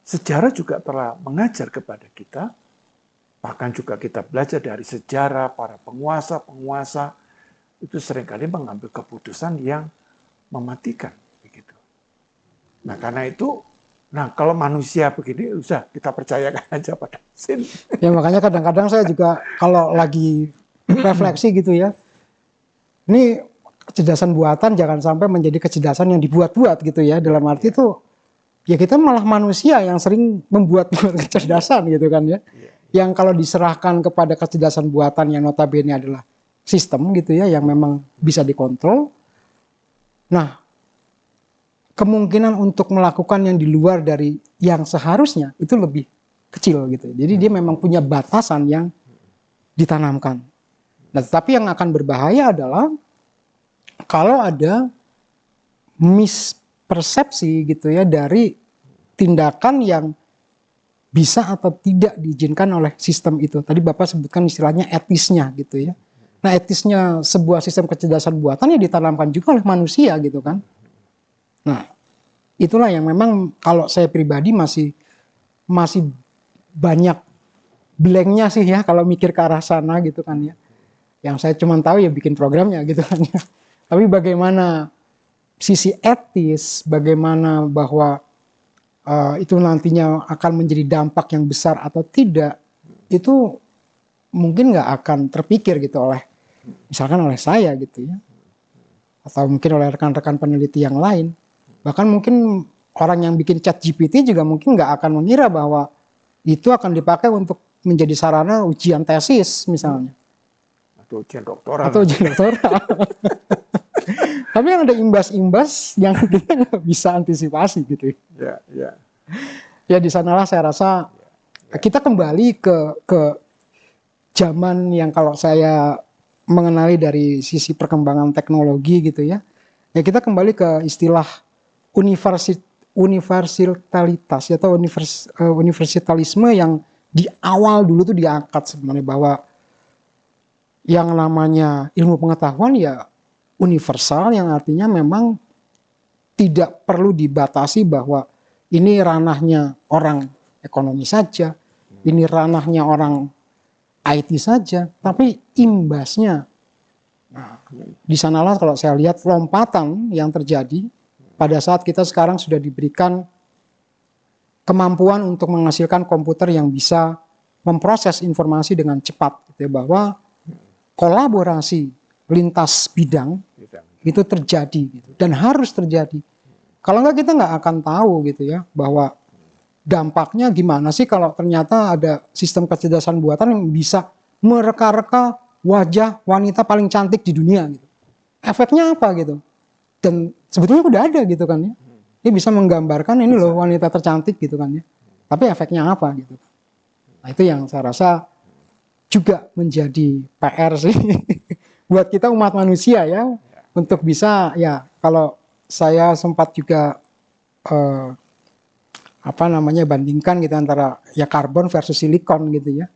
[SPEAKER 1] sejarah juga telah mengajar kepada kita, bahkan juga kita belajar dari sejarah para penguasa-penguasa itu seringkali mengambil keputusan yang mematikan begitu. Nah, karena itu, kalau manusia begini, usah kita percayakan aja pada mesin.
[SPEAKER 2] Ya makanya kadang-kadang saya juga kalau lagi refleksi gitu ya, ini kecerdasan buatan jangan sampai menjadi kecerdasan yang dibuat-buat gitu ya. Dalam arti itu, ya kita malah manusia yang sering membuat kecerdasan gitu kan ya. Yang kalau diserahkan kepada kecerdasan buatan yang notabene adalah sistem gitu ya, yang memang bisa dikontrol. Nah, kemungkinan untuk melakukan yang di luar dari yang seharusnya itu lebih kecil gitu. Jadi dia memang punya batasan yang ditanamkan. Nah, tetapi yang akan berbahaya adalah kalau ada mispersepsi gitu ya dari tindakan yang bisa atau tidak diizinkan oleh sistem itu. Tadi Bapak sebutkan istilahnya etisnya gitu ya. Nah, etisnya sebuah sistem kecerdasan buatan ya ditanamkan juga oleh manusia gitu kan. Nah, itulah yang memang kalau saya pribadi masih banyak blanknya sih ya kalau mikir ke arah sana gitu kan ya. Yang saya cuma tahu ya bikin programnya gitu kan ya. Tapi bagaimana sisi etis, bagaimana bahwa itu nantinya akan menjadi dampak yang besar atau tidak, itu mungkin nggak akan terpikir gitu misalkan oleh saya gitu ya, atau mungkin oleh rekan-rekan peneliti yang lain. Bahkan mungkin orang yang bikin ChatGPT juga mungkin nggak akan mengira bahwa itu akan dipakai untuk menjadi sarana ujian tesis misalnya.
[SPEAKER 1] Atau ujian doktoral.
[SPEAKER 2] Tapi yang ada imbas-imbas yang kita nggak bisa antisipasi gitu. Ya di sanalah saya rasa kita kembali ke zaman yang kalau saya mengenali dari sisi perkembangan teknologi gitu ya. Ya kita kembali ke istilah universalitas atau universalisme yang di awal dulu tuh diangkat sebenarnya bahwa yang namanya ilmu pengetahuan ya universal, yang artinya memang tidak perlu dibatasi bahwa ini ranahnya orang ekonomi saja, ini ranahnya orang IT saja, tapi imbasnya. Nah, di sanalah kalau saya lihat lompatan yang terjadi pada saat kita sekarang sudah diberikan kemampuan untuk menghasilkan komputer yang bisa memproses informasi dengan cepat, gitu ya, bahwa kolaborasi lintas bidang itu terjadi gitu, dan harus terjadi. Kalau enggak kita nggak akan tahu gitu ya bahwa dampaknya gimana sih kalau ternyata ada sistem kecerdasan buatan yang bisa mereka-reka wajah wanita paling cantik di dunia gitu. Efeknya apa gitu? Dan sebetulnya udah ada gitu kan ya. Dia bisa menggambarkan ini loh wanita tercantik gitu kan ya. Tapi efeknya apa gitu. Nah, itu yang saya rasa juga menjadi PR sih buat kita umat manusia ya, untuk bisa ya, kalau saya sempat juga bandingkan gitu antara ya karbon versus silikon gitu ya,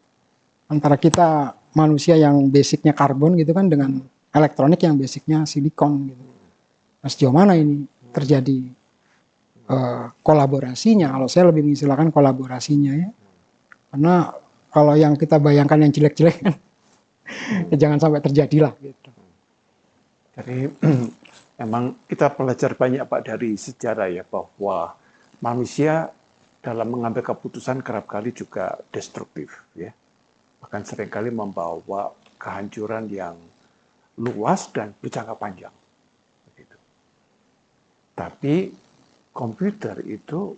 [SPEAKER 2] antara kita manusia yang basicnya karbon gitu kan dengan elektronik yang basicnya silikon gitu. Nah, sejauh mana ini terjadi kolaborasinya? Kalau saya lebih mengistilahkan kolaborasinya ya, karena kalau yang kita bayangkan yang jelek-jelek kan ya jangan sampai terjadilah gitu.
[SPEAKER 1] Jadi memang kita belajar banyak Pak dari sejarah ya, bahwa manusia dalam mengambil keputusan kerap kali juga destruktif ya. Bahkan seringkali membawa kehancuran yang luas dan berjangka panjang. Begitu. Tapi komputer itu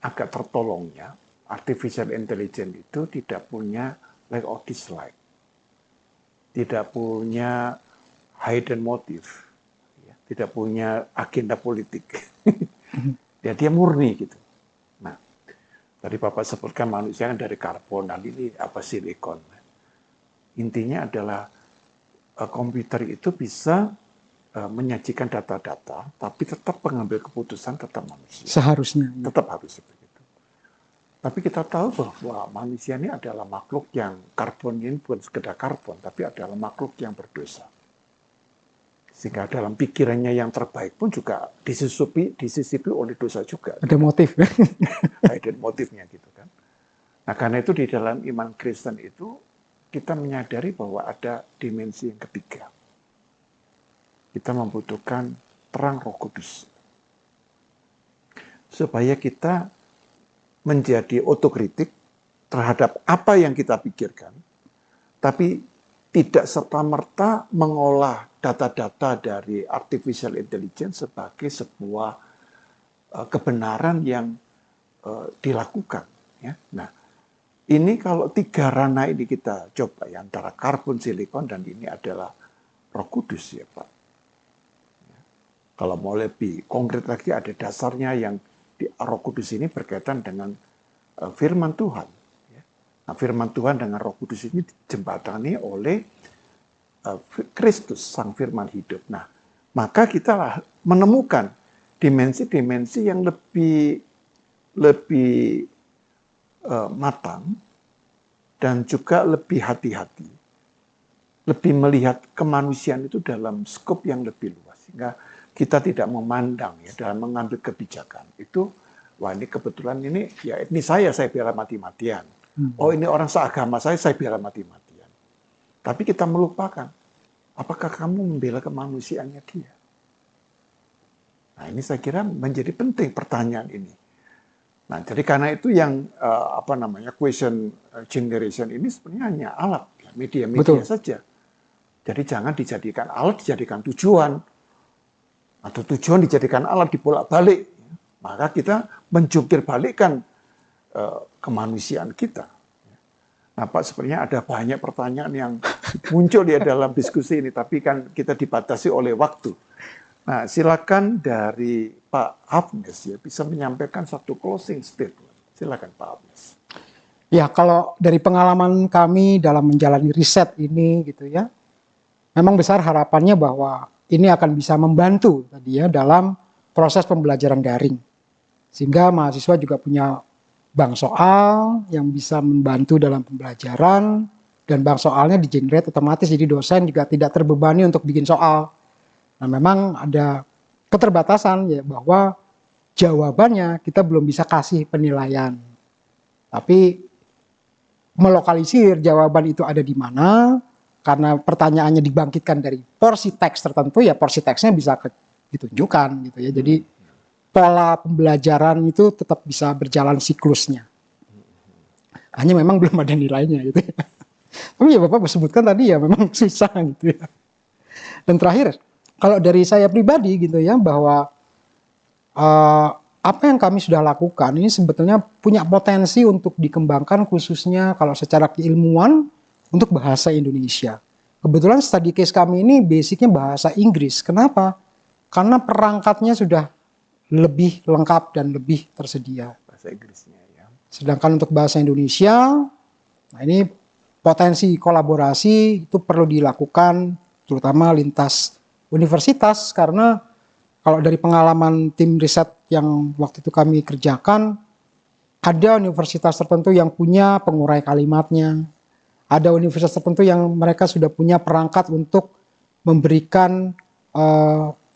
[SPEAKER 1] agak tertolongnya, artificial intelligence itu tidak punya lack of dislike, tidak punya hidden motive, ya, tidak punya agenda politik. Ya, dia murni gitu. Nah, tadi Bapak sebutkan manusia kan dari karbon, dan ini apa silikon. Intinya adalah komputer itu bisa menyajikan data-data, tapi tetap pengambil keputusan tetap manusia.
[SPEAKER 2] Seharusnya.
[SPEAKER 1] Tetap harus seperti itu. Tapi kita tahu bahwa manusia ini adalah makhluk yang karbon ini bukan sekedar karbon, tapi adalah makhluk yang berdosa. Sehingga dalam pikirannya yang terbaik pun juga disisipi oleh dosa juga.
[SPEAKER 2] Ada motif.
[SPEAKER 1] Ada motifnya gitu kan. Nah, karena itu di dalam iman Kristen itu kita menyadari bahwa ada dimensi yang ketiga. Kita membutuhkan terang Roh Kudus. Supaya kita menjadi otokritik terhadap apa yang kita pikirkan, tapi tidak serta-merta mengolah data-data dari artificial intelligence sebagai sebuah kebenaran yang dilakukan. Ya. Nah, ini kalau tiga ranah ini kita coba ya, antara karbon, silikon, dan ini adalah Roh Kudus ya Pak. Ya. Kalau mau lebih konkret lagi, ada dasarnya yang di Roh Kudus ini berkaitan dengan firman Tuhan. Ya. Nah, firman Tuhan dengan Roh Kudus ini dijembatani oleh Kristus, Sang Firman hidup. Nah, maka kita menemukan dimensi-dimensi yang lebih matang dan juga lebih hati-hati, lebih melihat kemanusiaan itu dalam skop yang lebih luas, sehingga kita tidak memandang ya dalam mengambil kebijakan itu, wah ini kebetulan ini ya ini saya bela mati-matian. Oh ini orang seagama saya bela mati-matian. Tapi kita melupakan, apakah kamu membela kemanusiaannya dia? Nah ini saya kira menjadi penting pertanyaan ini. Nah jadi karena itu yang question generation ini sebenarnya hanya alat, media-media saja. Jadi jangan dijadikan alat, dijadikan tujuan. Atau tujuan dijadikan alat dibolak-balik. Maka kita menjungkir balikkan kemanusiaan kita. Nah Pak, sebenarnya ada banyak pertanyaan yang muncul ya dalam diskusi ini, tapi kan kita dibatasi oleh waktu. Nah silakan dari Pak Hafnes ya bisa menyampaikan satu closing statement. Silakan Pak Hafnes.
[SPEAKER 2] Ya kalau dari pengalaman kami dalam menjalani riset ini gitu ya, memang besar harapannya bahwa ini akan bisa membantu tadi ya dalam proses pembelajaran daring. Sehingga mahasiswa juga punya bank soal yang bisa membantu dalam pembelajaran, dan bank soalnya di-generate otomatis, jadi dosen juga tidak terbebani untuk bikin soal. Nah, memang ada keterbatasan ya, bahwa jawabannya kita belum bisa kasih penilaian. Tapi melokalisir jawaban itu ada di mana, karena pertanyaannya dibangkitkan dari porsi teks tertentu, ya porsi teksnya bisa ditunjukkan gitu ya. Jadi pola pembelajaran itu tetap bisa berjalan siklusnya. Hanya memang belum ada nilainya gitu ya. Tapi ya Bapak sebutkan tadi ya memang susah gitu ya. Dan terakhir, kalau dari saya pribadi gitu ya, bahwa apa yang kami sudah lakukan ini sebetulnya punya potensi untuk dikembangkan, khususnya kalau secara keilmuan untuk bahasa Indonesia. Kebetulan study case kami ini basicnya bahasa Inggris. Kenapa? Karena perangkatnya sudah lebih lengkap dan lebih tersedia.
[SPEAKER 1] Bahasa Inggrisnya ya.
[SPEAKER 2] Sedangkan untuk bahasa Indonesia, nah ini potensi kolaborasi itu perlu dilakukan, terutama lintas universitas, karena kalau dari pengalaman tim riset yang waktu itu kami kerjakan, ada universitas tertentu yang punya pengurai kalimatnya, ada universitas tertentu yang mereka sudah punya perangkat untuk memberikan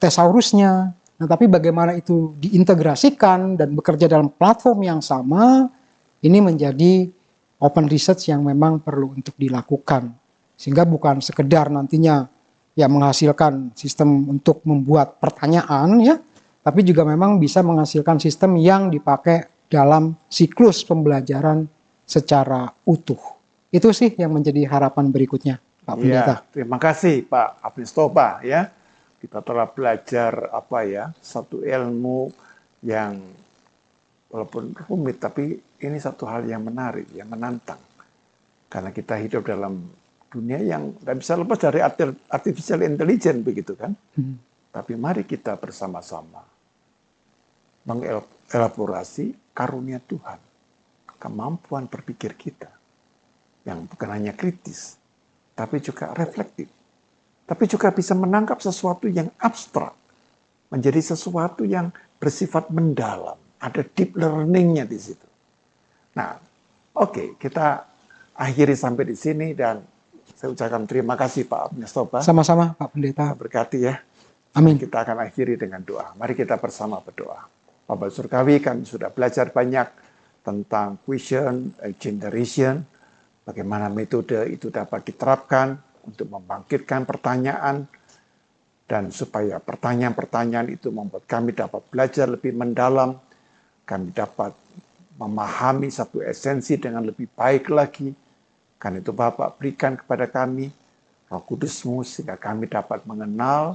[SPEAKER 2] tesaurusnya. Nah, tapi bagaimana itu diintegrasikan dan bekerja dalam platform yang sama, ini menjadi open research yang memang perlu untuk dilakukan. Sehingga bukan sekedar nantinya ya menghasilkan sistem untuk membuat pertanyaan ya, tapi juga memang bisa menghasilkan sistem yang dipakai dalam siklus pembelajaran secara utuh. Itu sih yang menjadi harapan berikutnya, Pak Pendeta.
[SPEAKER 1] Ya, terima kasih Pak Apnes Toba ya. Kita telah belajar satu ilmu yang walaupun rumit, tapi ini satu hal yang menarik, yang menantang. Karena kita hidup dalam dunia yang tidak bisa lepas dari artificial intelligence begitu kan. Tapi mari kita bersama-sama mengelaborasi karunia Tuhan, kemampuan berpikir kita yang bukan hanya kritis, tapi juga reflektif, tapi juga bisa menangkap sesuatu yang abstrak menjadi sesuatu yang bersifat mendalam, ada deep learning-nya di situ. Nah, oke, kita akhiri sampai di sini dan saya ucapkan terima kasih Pak Apnes Toba.
[SPEAKER 2] Sama-sama Pak Pendeta.
[SPEAKER 1] Berkati ya.
[SPEAKER 2] Amin.
[SPEAKER 1] Kita akan akhiri dengan doa. Mari kita bersama berdoa. Bapak Surgawi, kami sudah belajar banyak tentang question generation, bagaimana metode itu dapat diterapkan untuk membangkitkan pertanyaan, dan supaya pertanyaan-pertanyaan itu membuat kami dapat belajar lebih mendalam, kami dapat memahami satu esensi dengan lebih baik lagi. Karena itu Bapak berikan kepada kami Roh Kudus-Mu sehingga kami dapat mengenal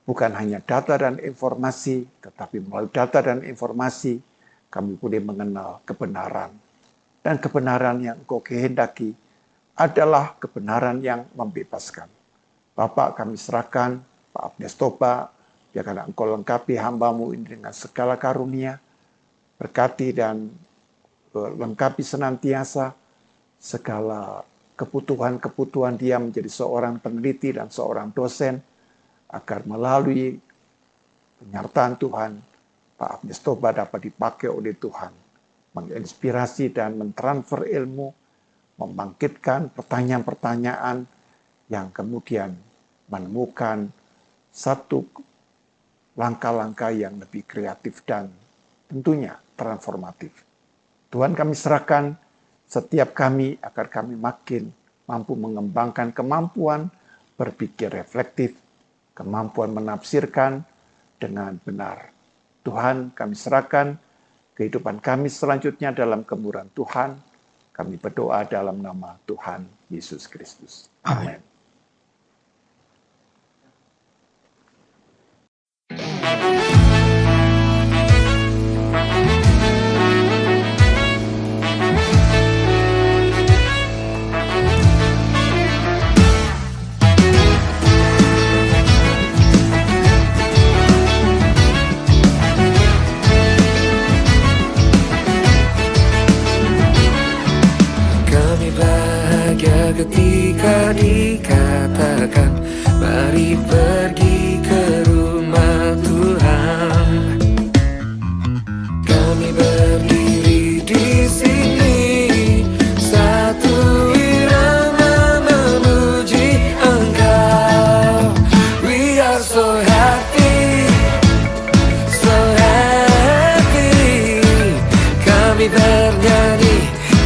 [SPEAKER 1] bukan hanya data dan informasi, tetapi melalui data dan informasi kami boleh mengenal kebenaran. Dan kebenaran yang Engkau kehendaki adalah kebenaran yang membebaskan. Bapak, kami serahkan Pak Apnes Toba, biarkan Engkau lengkapi hamba-Mu ini dengan segala karunia, berkati dan lengkapi senantiasa segala kebutuhan-kebutuhan dia menjadi seorang peneliti dan seorang dosen, agar melalui penyertaan Tuhan, Pak Apnes Toba dapat dipakai oleh Tuhan, menginspirasi dan mentransfer ilmu, membangkitkan pertanyaan-pertanyaan yang kemudian menemukan satu langkah-langkah yang lebih kreatif dan tentunya transformatif. Tuhan, kami serahkan setiap kami agar kami makin mampu mengembangkan kemampuan berpikir reflektif, kemampuan menafsirkan dengan benar. Tuhan, kami serahkan kehidupan kami selanjutnya dalam kemurahan Tuhan. Kami berdoa dalam nama Tuhan Yesus Kristus. Amin.
[SPEAKER 4] Ketika bernyanyi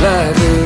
[SPEAKER 4] lagu